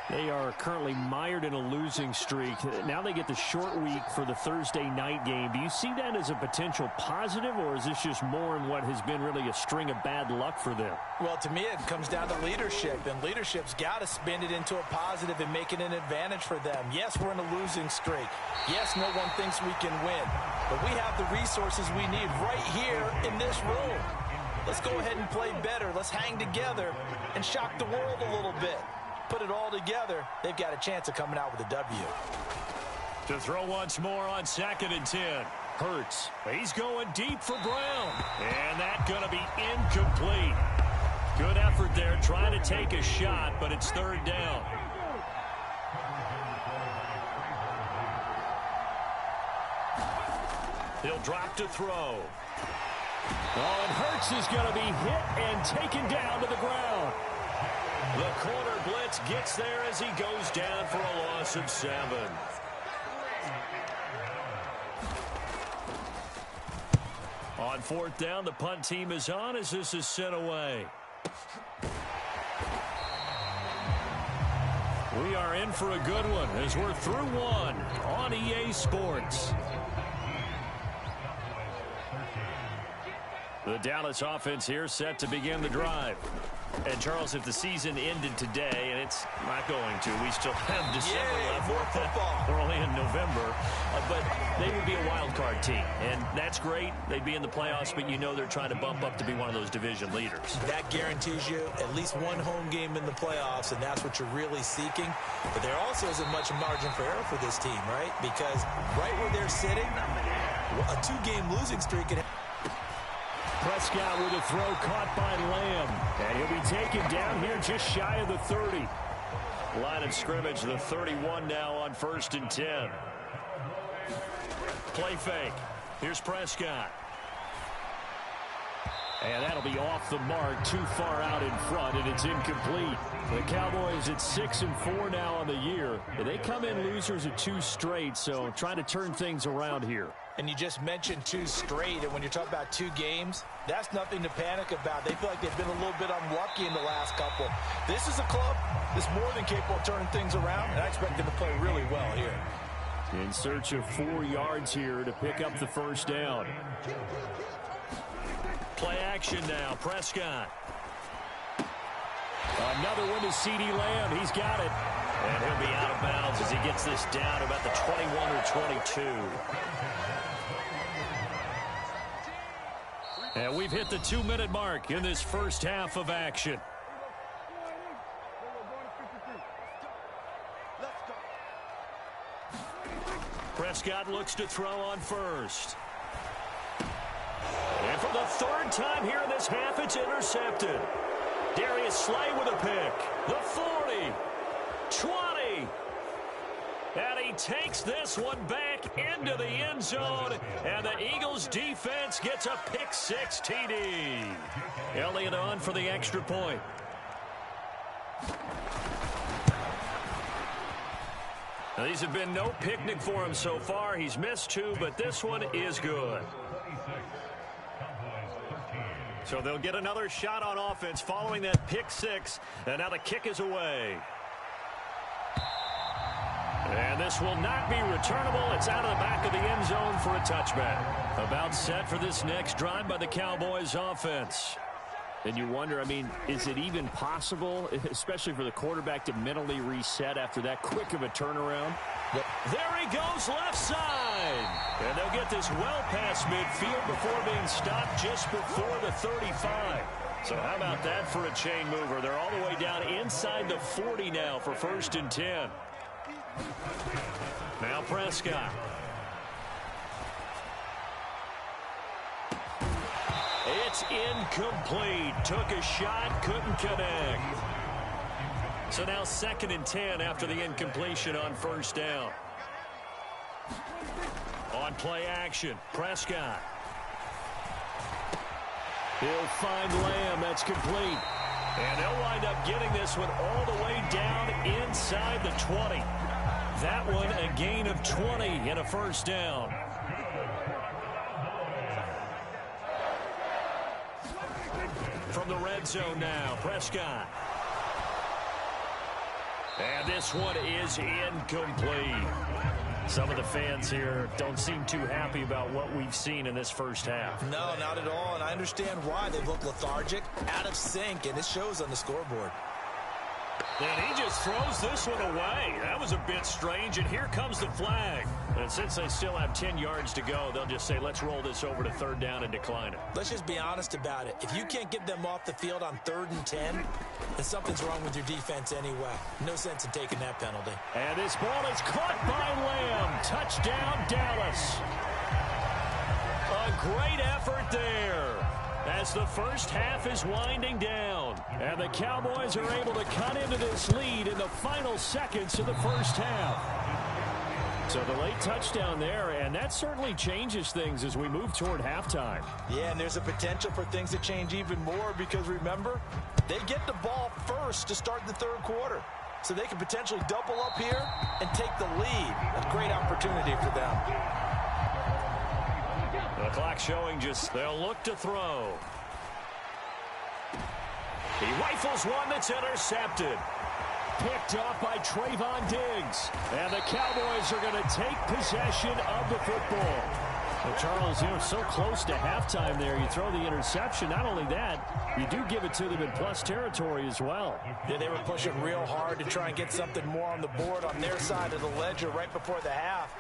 They are currently mired in a losing streak. Now they get the short week for the Thursday night game. Do you see that as a potential positive, or is this just more in what has been really a string of bad luck for them? Well, to me, it comes down to leadership, and leadership's got to spin it into a positive and make it an advantage for them. Yes, we're in a losing streak. Yes, no one thinks we can win, but we have the resources we need right here in this room. Let's go ahead and play better. Let's hang together and shock the world a little bit. Put it all together, they've got a chance of coming out with a W. To throw once more on 2nd and 10. Hurts. He's going deep for Brown. And that's going to be incomplete. Good effort there trying to take a shot, but it's 3rd down. He'll drop to throw. Oh, and Hurts is going to be hit and taken down to the ground. The corner blitz gets there as he goes down for a loss of 7. On 4th down, the punt team is on as this is sent away. We are in for a good one as we're through one on EA Sports. The Dallas offense here set to begin the drive. And, Charles, if the season ended today, and it's not going to, we still have December left. More football. We're only in November. But they would be a wild card team. And that's great. They'd be in the playoffs, but you know they're trying to bump up to be one of those division leaders. That guarantees you at least one home game in the playoffs, and that's what you're really seeking. But there also isn't much margin for error for this team, right? Because right where they're sitting, a 2-game losing streak can Prescott with a throw caught by Lamb. And he'll be taken down here just shy of the 30. Line of scrimmage, the 31 now on 1st and 10. Play fake. Here's Prescott. And that'll be off the mark, too far out in front, and it's incomplete. The Cowboys at 6-4 now on the year. They come in losers of 2 straight, so trying to turn things around here. And you just mentioned 2 straight, and when you're talking about 2 games, that's nothing to panic about. They feel like they've been a little bit unlucky in the last couple. This is a club that's more than capable of turning things around, and I expect them to play really well here. In search of 4 yards here to pick up the 1st down. Play action now, Prescott. Another one to CeeDee Lamb. He's got it. And he'll be out of bounds as he gets this down to about the 21 or 22. And we've hit the 2-minute mark in this first half of action. Prescott looks to throw on first. And for the 3rd time here in this half, it's intercepted. Darius Slay with a pick. The 40. 20. And he takes this one back into the end zone. And the Eagles defense gets a pick-6 TD. Elliott on for the extra point. Now, these have been no picnic for him so far. He's missed 2, but this one is good. So they'll get another shot on offense following that pick-6. And now the kick is away. And this will not be returnable. It's out of the back of the end zone for a touchback. About set for this next drive by the Cowboys offense. And you wonder, I mean, is it even possible, especially for the quarterback, to mentally reset after that quick of a turnaround? There he goes left side. And they'll get this well past midfield before being stopped just before the 35. So how about that for a chain mover? They're all the way down inside the 40 now for 1st and 10. Now Prescott. It's incomplete. Took a shot, couldn't connect. So now 2nd and 10 after the incompletion on 1st down. On play action, Prescott. He'll find Lamb. That's complete. And they'll wind up getting this one all the way down inside the 20. That one a gain of 20 and a 1st down. From the red zone now, Prescott. And this one is incomplete. Some of the fans here don't seem too happy about what we've seen in this first half. No, not at all, and I understand why. They look lethargic, out of sync, and it shows on the scoreboard. And he just throws this one away. That was a bit strange, and here comes the flag. And since they still have 10 yards to go, they'll just say, let's roll this over to third down and decline it. Let's just be honest about it. If you can't get them off the field on 3rd and 10, then something's wrong with your defense anyway. No sense in taking that penalty. And this ball is caught by Lamb. Touchdown, Dallas. A great effort there as the first half is winding down. And the Cowboys are able to cut into this lead in the final seconds of the first half. So the late touchdown there, and that certainly changes things as we move toward halftime. Yeah, and there's a potential for things to change even more because, remember, they get the ball first to start the third quarter. So they can potentially double up here and take the lead. A great opportunity for them. The clock showing just they'll look to throw. He rifles one that's intercepted. Picked off by Trayvon Diggs. And the Cowboys are going to take possession of the football. Well, Charles, so close to halftime there. You throw the interception. Not only that, you do give it to them in plus territory as well. Yeah, they were pushing real hard to try and get something more on the board on their side of the ledger right before the half.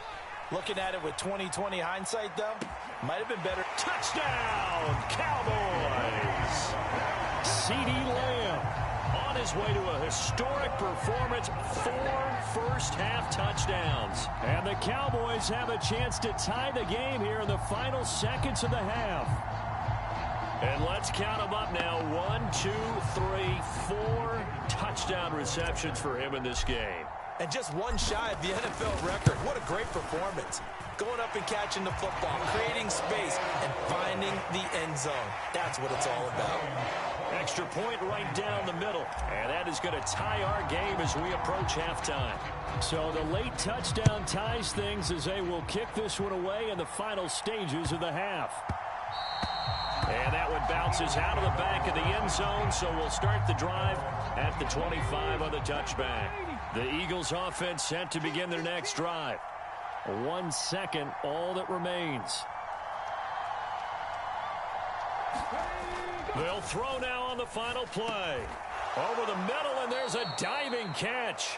Looking at it with 20/20 hindsight, though, might have been better. Touchdown, Cowboys! CeeDee Lamb on his way to a historic performance, 4 first-half touchdowns. And the Cowboys have a chance to tie the game here in the final seconds of the half. And let's count them up now. 1, 2, 3, 4 touchdown receptions for him in this game. And just one shy of the NFL record. What a great performance. Going up and catching the football, creating space, and finding the end zone. That's what it's all about. Extra point right down the middle. And that is going to tie our game as we approach halftime. So the late touchdown ties things as they will kick this one away in the final stages of the half. And that one bounces out of the back of the end zone, so we'll start the drive at the 25 on the touchback. The Eagles offense set to begin their next drive. 1 second, all that remains. They'll throw now on the final play. Over the middle, and there's a diving catch.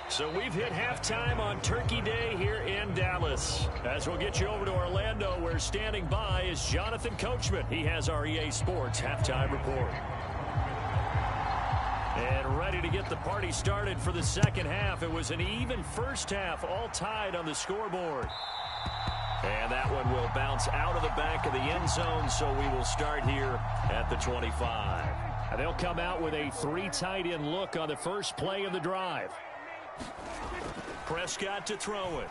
So we've hit halftime on Turkey Day here in Dallas. As we'll get you over to Orlando, where standing by is Jonathan Coachman. He has our EA Sports halftime report. And ready to get the party started for the second half. It was an even first half, all tied on the scoreboard. And that one will bounce out of the back of the end zone, so we will start here at the 25. And they'll come out with a 3 tight end look on the first play of the drive. Prescott to throw it.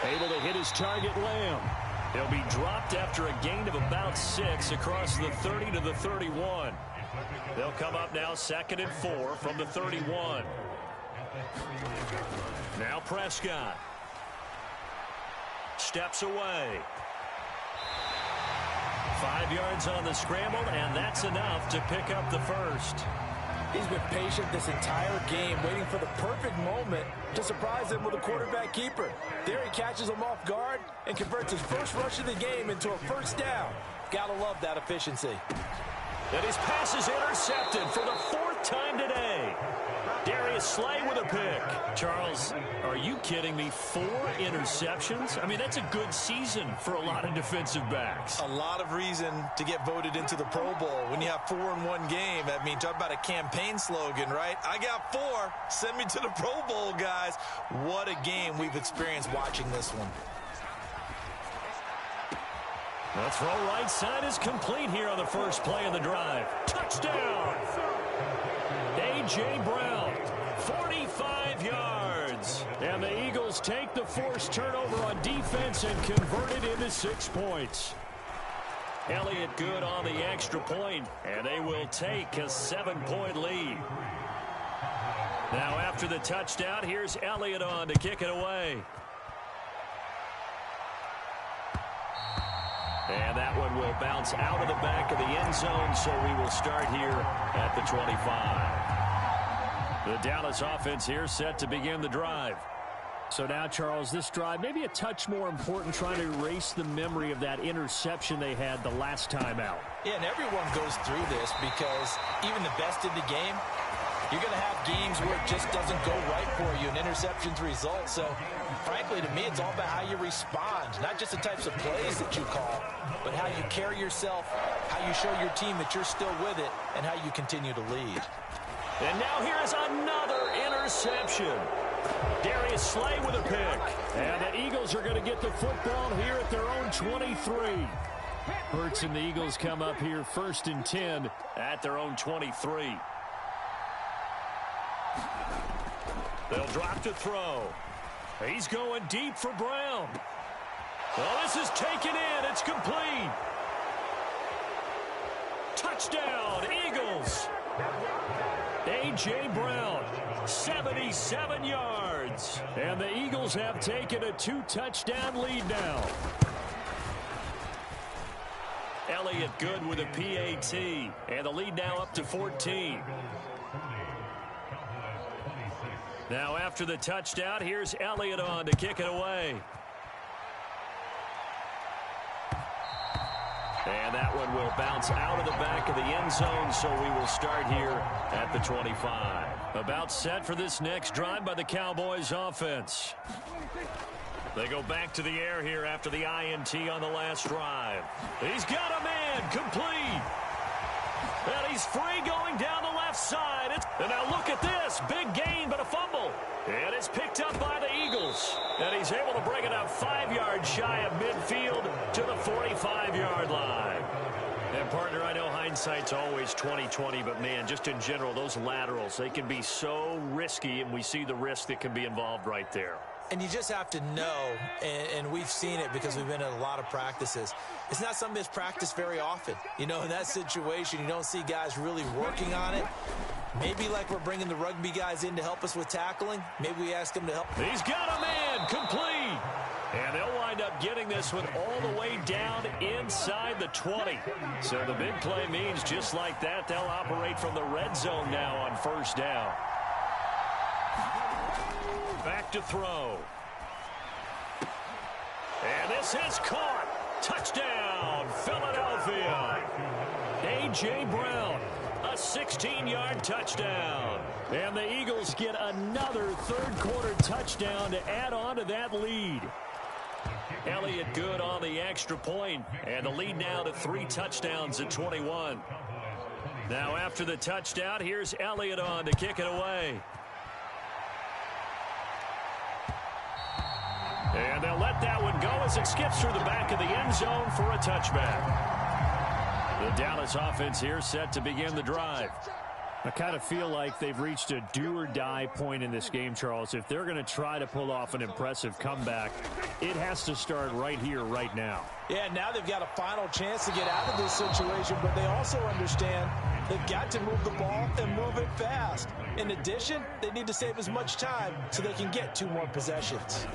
Able to hit his target, Lamb. He'll be dropped after a gain of about 6 across the 30 to the 31. They'll come up now 2nd and 4 from the 31. Now Prescott. Steps away. 5 yards on the scramble, and that's enough to pick up the first. He's been patient this entire game, waiting for the perfect moment to surprise him with a quarterback keeper. There he catches him off guard and converts his first rush of the game into a first down. Gotta love that efficiency. And his pass is intercepted for the 4th time today. Darius Slay with a pick. Charles, are you kidding me? 4 interceptions? I mean, that's a good season for a lot of defensive backs. A lot of reason to get voted into the Pro Bowl. When you have 4 in one game, I mean, talk about a campaign slogan, right? I got 4. Send me to the Pro Bowl, guys. What a game we've experienced watching this one. The throw right side is complete here on the first play of the drive. Touchdown! A.J. Brown, 45 yards. And the Eagles take the forced turnover on defense and convert it into 6 points. Elliott good on the extra point, and they will take a 7-point lead. Now after the touchdown, here's Elliott on to kick it away. And that one will bounce out of the back of the end zone, so we will start here at the 25. The Dallas offense here set to begin the drive. So now, Charles, this drive maybe a touch more important, trying to erase the memory of that interception they had the last time out. Yeah, and everyone goes through this because even the best in the game, you're going to have games where it just doesn't go right for you, and interceptions result. So, frankly, to me, it's all about how you respond, not just the types of plays that you call, but how you carry yourself, how you show your team that you're still with it, and how you continue to lead. And now here is another interception. Darius Slay with a pick. And the Eagles are going to get the football here at their own 23. Hurts and the Eagles come up here 1st and 10 at their own 23. They'll drop to throw. He's going deep for Brown. Well, this is taken in. It's complete. Touchdown, Eagles. A.J. Brown, 77 yards. And the Eagles have taken a 2-touchdown lead now. Elliott good with a PAT. And the lead now up to 14. Now after the touchdown, here's Elliott on to kick it away. And that one will bounce out of the back of the end zone, so we will start here at the 25. About set for this next drive by the Cowboys offense. They go back to the air here after the INT on the last drive. He's got a man, complete. And he's free going down the left side. And now look at this. Big gain, but a fumble. And it's picked up by the Eagles. And he's able to bring it up 5 yards shy of midfield to the 45-yard line. And, partner, I know hindsight's always 20/20, but, man, just in general, those laterals, they can be so risky, and we see the risk that can be involved right there. And you just have to know, and we've seen it because we've been at a lot of practices, it's not something that's practiced very often. You know, in that situation, you don't see guys really working on it. Maybe like we're bringing the rugby guys in to help us with tackling. Maybe we ask them to help. He's got a man, complete. And they'll wind up getting this one all the way down inside the 20. So the big play means just like that, they'll operate from the red zone now on 1st down. Back to throw. And this is caught. Touchdown, Philadelphia. A.J. Brown, a 16-yard touchdown. And the Eagles get another third-quarter touchdown to add on to that lead. Elliott good on the extra point, and the lead now to 3 touchdowns at 21. Now after the touchdown, here's Elliott on to kick it away. And they'll let that one go as it skips through the back of the end zone for a touchback. The Dallas offense here set to begin the drive. I kind of feel like they've reached a do-or-die point in this game, Charles. If they're going to try to pull off an impressive comeback, it has to start right here, right now. Yeah, now they've got a final chance to get out of this situation, but they also understand they've got to move the ball and move it fast. In addition, they need to save as much time so they can get 2 more possessions.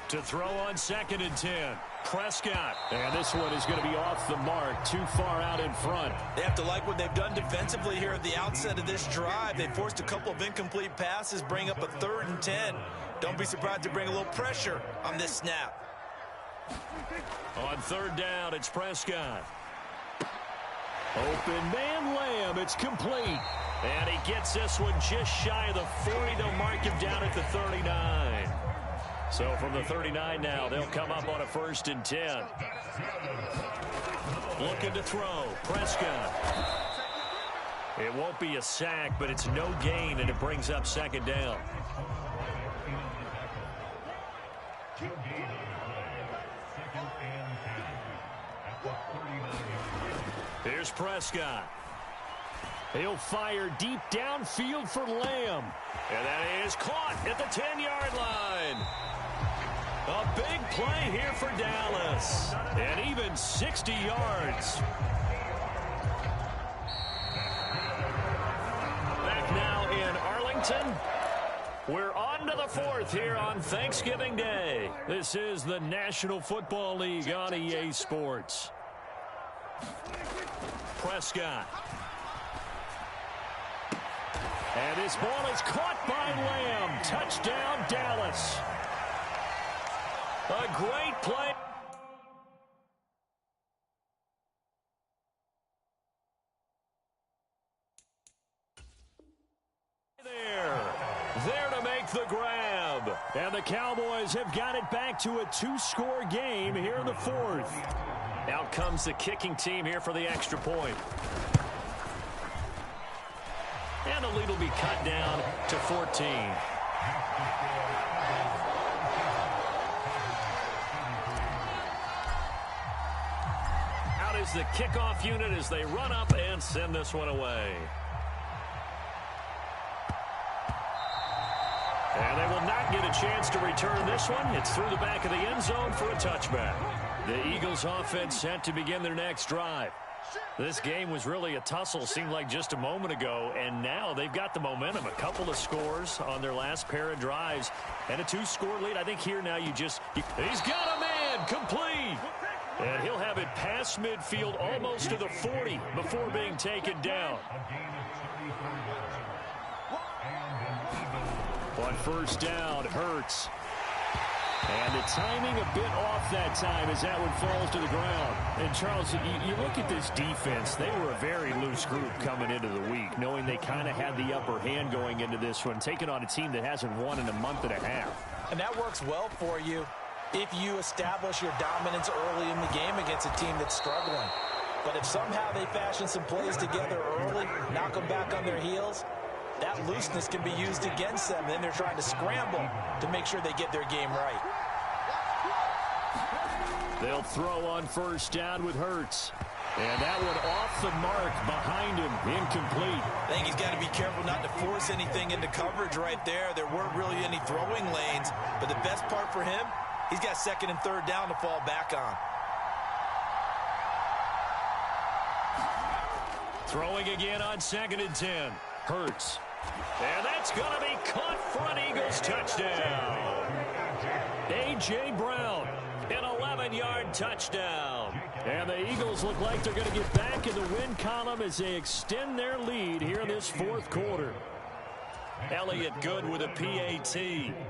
To throw on 2nd and 10. Prescott. And this one is going to be off the mark, too far out in front. They have to like what they've done defensively here at the outset of this drive. They forced a couple of incomplete passes, bring up a 3rd and 10. Don't be surprised to bring a little pressure on this snap. On 3rd down, it's Prescott. Open man Lamb. It's complete. And he gets this one just shy of the 40. They'll mark him down at the 39. So from the 39 now, they'll come up on a 1st and 10. Looking to throw. Prescott. It won't be a sack, but it's no gain, and it brings up 2nd down. Here's Prescott. He'll fire deep downfield for Lamb. And that is caught at the 10-yard line. A big play here for Dallas. And even 60 yards. Back now in Arlington. We're on to the 4th here on Thanksgiving Day. This is the National Football League on EA Sports. Prescott. And this ball is caught by Lamb. Touchdown, Dallas. A great play. There to make the grab. And the Cowboys have got it back to a 2-score game here in the fourth. Out comes the kicking team here for the extra point. And the lead will be cut down to 14. Out is the kickoff unit as they run up and send this one away. And they will not get a chance to return this one. It's through the back of the end zone for a touchback. The Eagles offense set to begin their next drive. This game was really a tussle, seemed like just a moment ago, and now they've got the momentum. A couple of scores on their last pair of drives and a 2-score lead. I think here now he's got a man complete. And he'll have it past midfield almost to the 40 before being taken down. On first down, Hurts. And the timing a bit off that time as that one falls to the ground. And, Charles, you look at this defense, they were a very loose group coming into the week, knowing they kind of had the upper hand going into this one, taking on a team that hasn't won in a month and a half. And that works well for you if you establish your dominance early in the game against a team that's struggling. But if somehow they fashion some plays together early, knock them back on their heels, that looseness can be used against them. Then they're trying to scramble to make sure they get their game right. They'll throw on first down with Hurts. And that one off the mark behind him, incomplete. I think he's got to be careful not to force anything into coverage right there. There weren't really any throwing lanes. But the best part for him, he's got second and third down to fall back on. Throwing again on 2nd and 10. Hurts. And that's going to be caught for an Eagles touchdown. A.J. Brown, an 11-yard touchdown. And the Eagles look like they're going to get back in the win column as they extend their lead here in this fourth quarter. Elliott good with a PAT.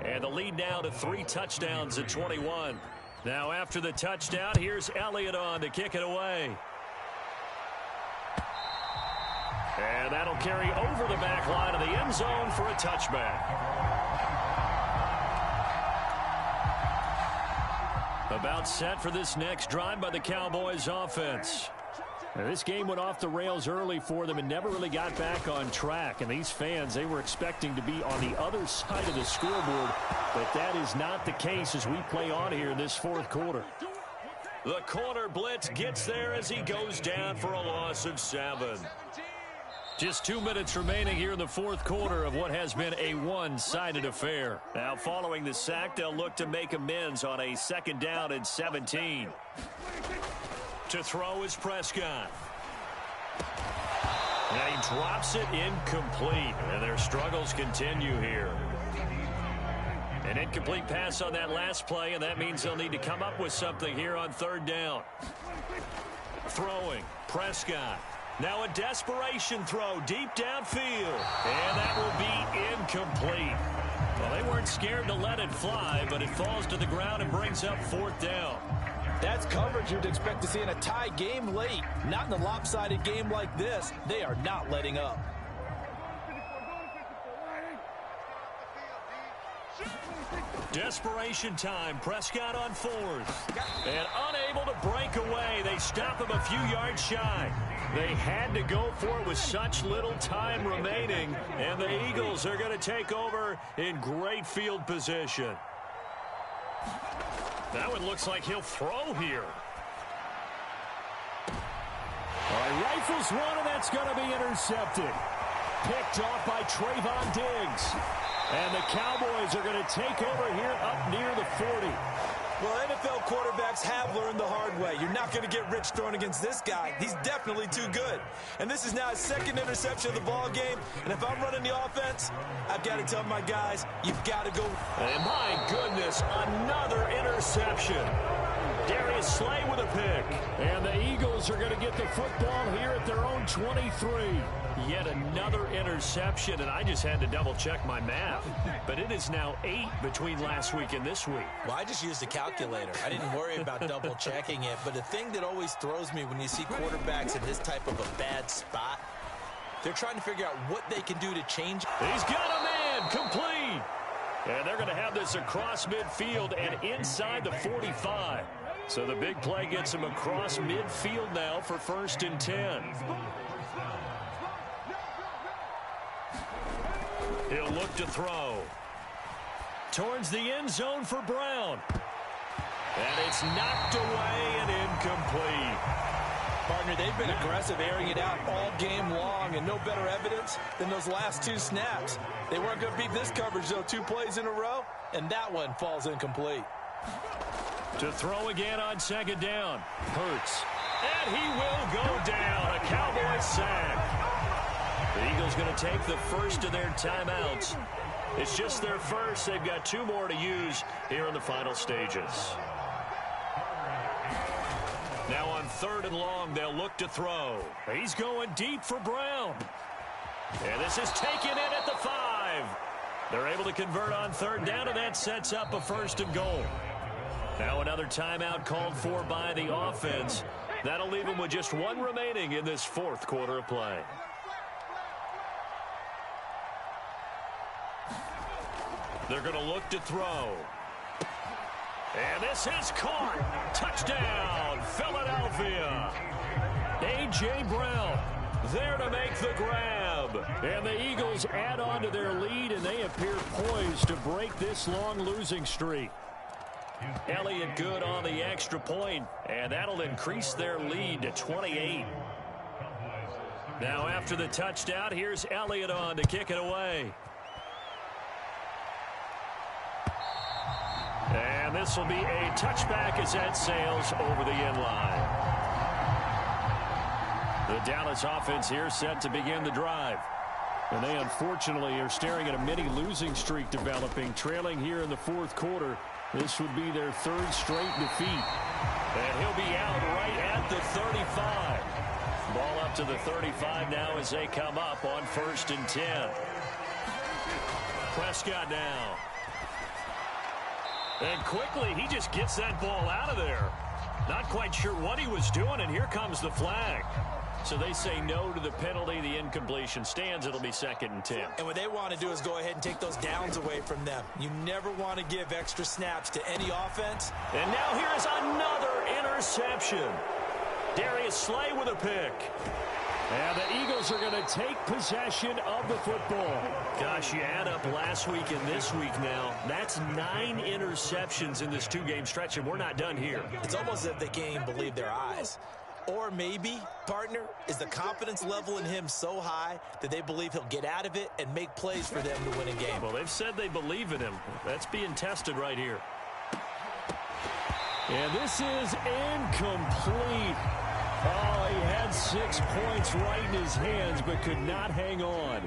And the lead now to 3 touchdowns at 21. Now after the touchdown, here's Elliott on to kick it away. And that'll carry over the back line of the end zone for a touchback. About set for this next drive by the Cowboys offense. Now, this game went off the rails early for them and never really got back on track. And these fans, they were expecting to be on the other side of the scoreboard. But that is not the case as we play on here in this fourth quarter. The corner blitz gets there as he goes down for a loss of 7. Just 2 minutes remaining here in the fourth quarter of what has been a one-sided affair. Now following the sack, they'll look to make amends on a 2nd down and 17. To throw is Prescott. And he drops it incomplete. And their struggles continue here. An incomplete pass on that last play, and that means they'll need to come up with something here on 3rd down. Throwing, Prescott. Now a desperation throw deep downfield. And that will be incomplete. Well, they weren't scared to let it fly, but it falls to the ground and brings up 4th down. That's coverage you'd expect to see in a tie game late. Not in a lopsided game like this. They are not letting up. Desperation time. Prescott on 4th. And unable to break away. They stop him a few yards shy. They had to go for it with such little time remaining. And the Eagles are going to take over in great field position. That one looks like he'll throw here. All right, rifles one, and that's going to be intercepted. Picked off by Trayvon Diggs. And the Cowboys are going to take over here up near the 40. Well, NFL quarterbacks have learned the hard way. You're not going to get rich throwing against this guy. He's definitely too good. And this is now his 2nd interception of the ball game. And if I'm running the offense, I've got to tell my guys, you've got to go. And my goodness, another interception. Darius Slay with a pick. And the Eagles are going to get the football here at their own 23. Yet another interception, and I just had to double-check my math. But it is now 8 between last week and this week. Well, I just used a calculator. I didn't worry about double-checking it. But the thing that always throws me when you see quarterbacks in this type of a bad spot, they're trying to figure out what they can do to change. He's got a man, complete. And they're going to have this across midfield and inside the 45. So the big play gets him across midfield now for 1st and 10. He'll look to throw. Towards the end zone for Brown. And it's knocked away and incomplete. Partner, they've been aggressive, airing it out all game long, and no better evidence than those last 2 snaps. They weren't going to beat this coverage, though. 2 plays in a row, and that one falls incomplete. To throw again on 2nd down. Hurts. And he will go down. A Cowboy sack. The Eagles going to take the first of their timeouts. It's just their first. They've got 2 more to use here in the final stages. Now on 3rd and long, they'll look to throw. He's going deep for Brown. And this is taken in at the 5. They're able to convert on 3rd down, and that sets up a 1st and goal. Now another timeout called for by the offense. That'll leave them with just 1 remaining in this 4th quarter of play. They're going to look to throw. And this is caught. Touchdown, Philadelphia. A.J. Brown there to make the grab. And the Eagles add on to their lead, and they appear poised to break this long losing streak. Elliott good on the extra point, and that'll increase their lead to 28. Now after the touchdown, here's Elliott on to kick it away. And this will be a touchback as that sails over the end line. The Dallas offense here set to begin the drive. And they unfortunately are staring at a mini losing streak developing, trailing here in the 4th quarter. This would be their 3rd straight defeat. And he'll be out right at the 35. Ball up to the 35 now as they come up on 1st and 10. Prescott now. And quickly, he just gets that ball out of there. Not quite sure what he was doing, and here comes the flag. So they say no to the penalty. The incompletion stands. It'll be 2nd and 10. And what they want to do is go ahead and take those downs away from them. You never want to give extra snaps to any offense. And now here's another interception. Darius Slay with a pick. And the Eagles are going to take possession of the football. Gosh, you add up last week and this week now. That's 9 interceptions in this 2-game stretch, and we're not done here. It's almost as if they can't even believe their eyes. Or maybe, partner, is the confidence level in him so high that they believe he'll get out of it and make plays for them to win a game. Well, they've said they believe in him. That's being tested right here. And this is incomplete. Oh, he had 6 points right in his hands, but could not hang on.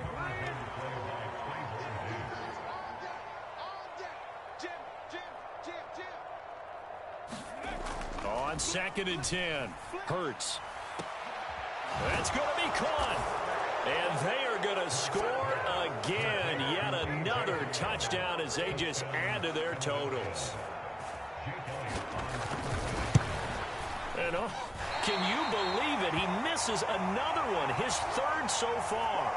On 2nd and 10, Hurts. That's going to be caught. And they are going to score again. Yet another touchdown as they just add to their totals. And can you believe it? He misses another one, his 3rd so far.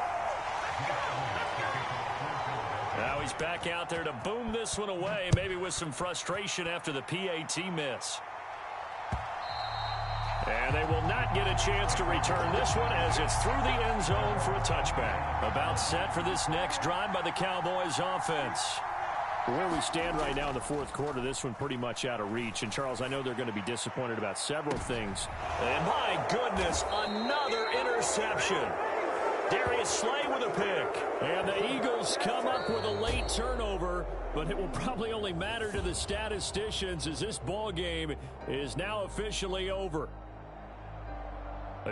Now he's back out there to boom this one away, maybe with some frustration after the PAT miss. And they will not get a chance to return this one as it's through the end zone for a touchback. About set for this next drive by the Cowboys offense. Where we stand right now in the 4th quarter, this one pretty much out of reach. And, Charles, I know they're going to be disappointed about several things. And, my goodness, another interception. Darius Slay with a pick. And the Eagles come up with a late turnover, but it will probably only matter to the statisticians as this ball game is now officially over.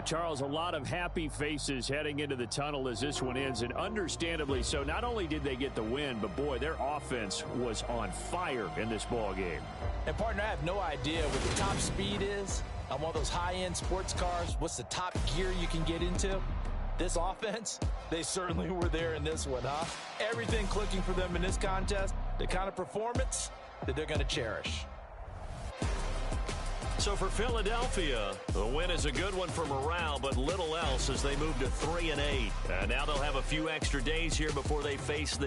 Charles, a lot of happy faces heading into the tunnel as this one ends, and understandably so. Not only did they get the win, but, boy, their offense was on fire in this ball game. And, partner, I have no idea what the top speed is on one of those high-end sports cars. What's the top gear you can get into? This offense, they certainly were there in this one, huh? Everything clicking for them in this contest, the kind of performance that they're going to cherish. So for Philadelphia, the win is a good one for morale, but little else as they move to 3-8. And now they'll have a few extra days here before they face the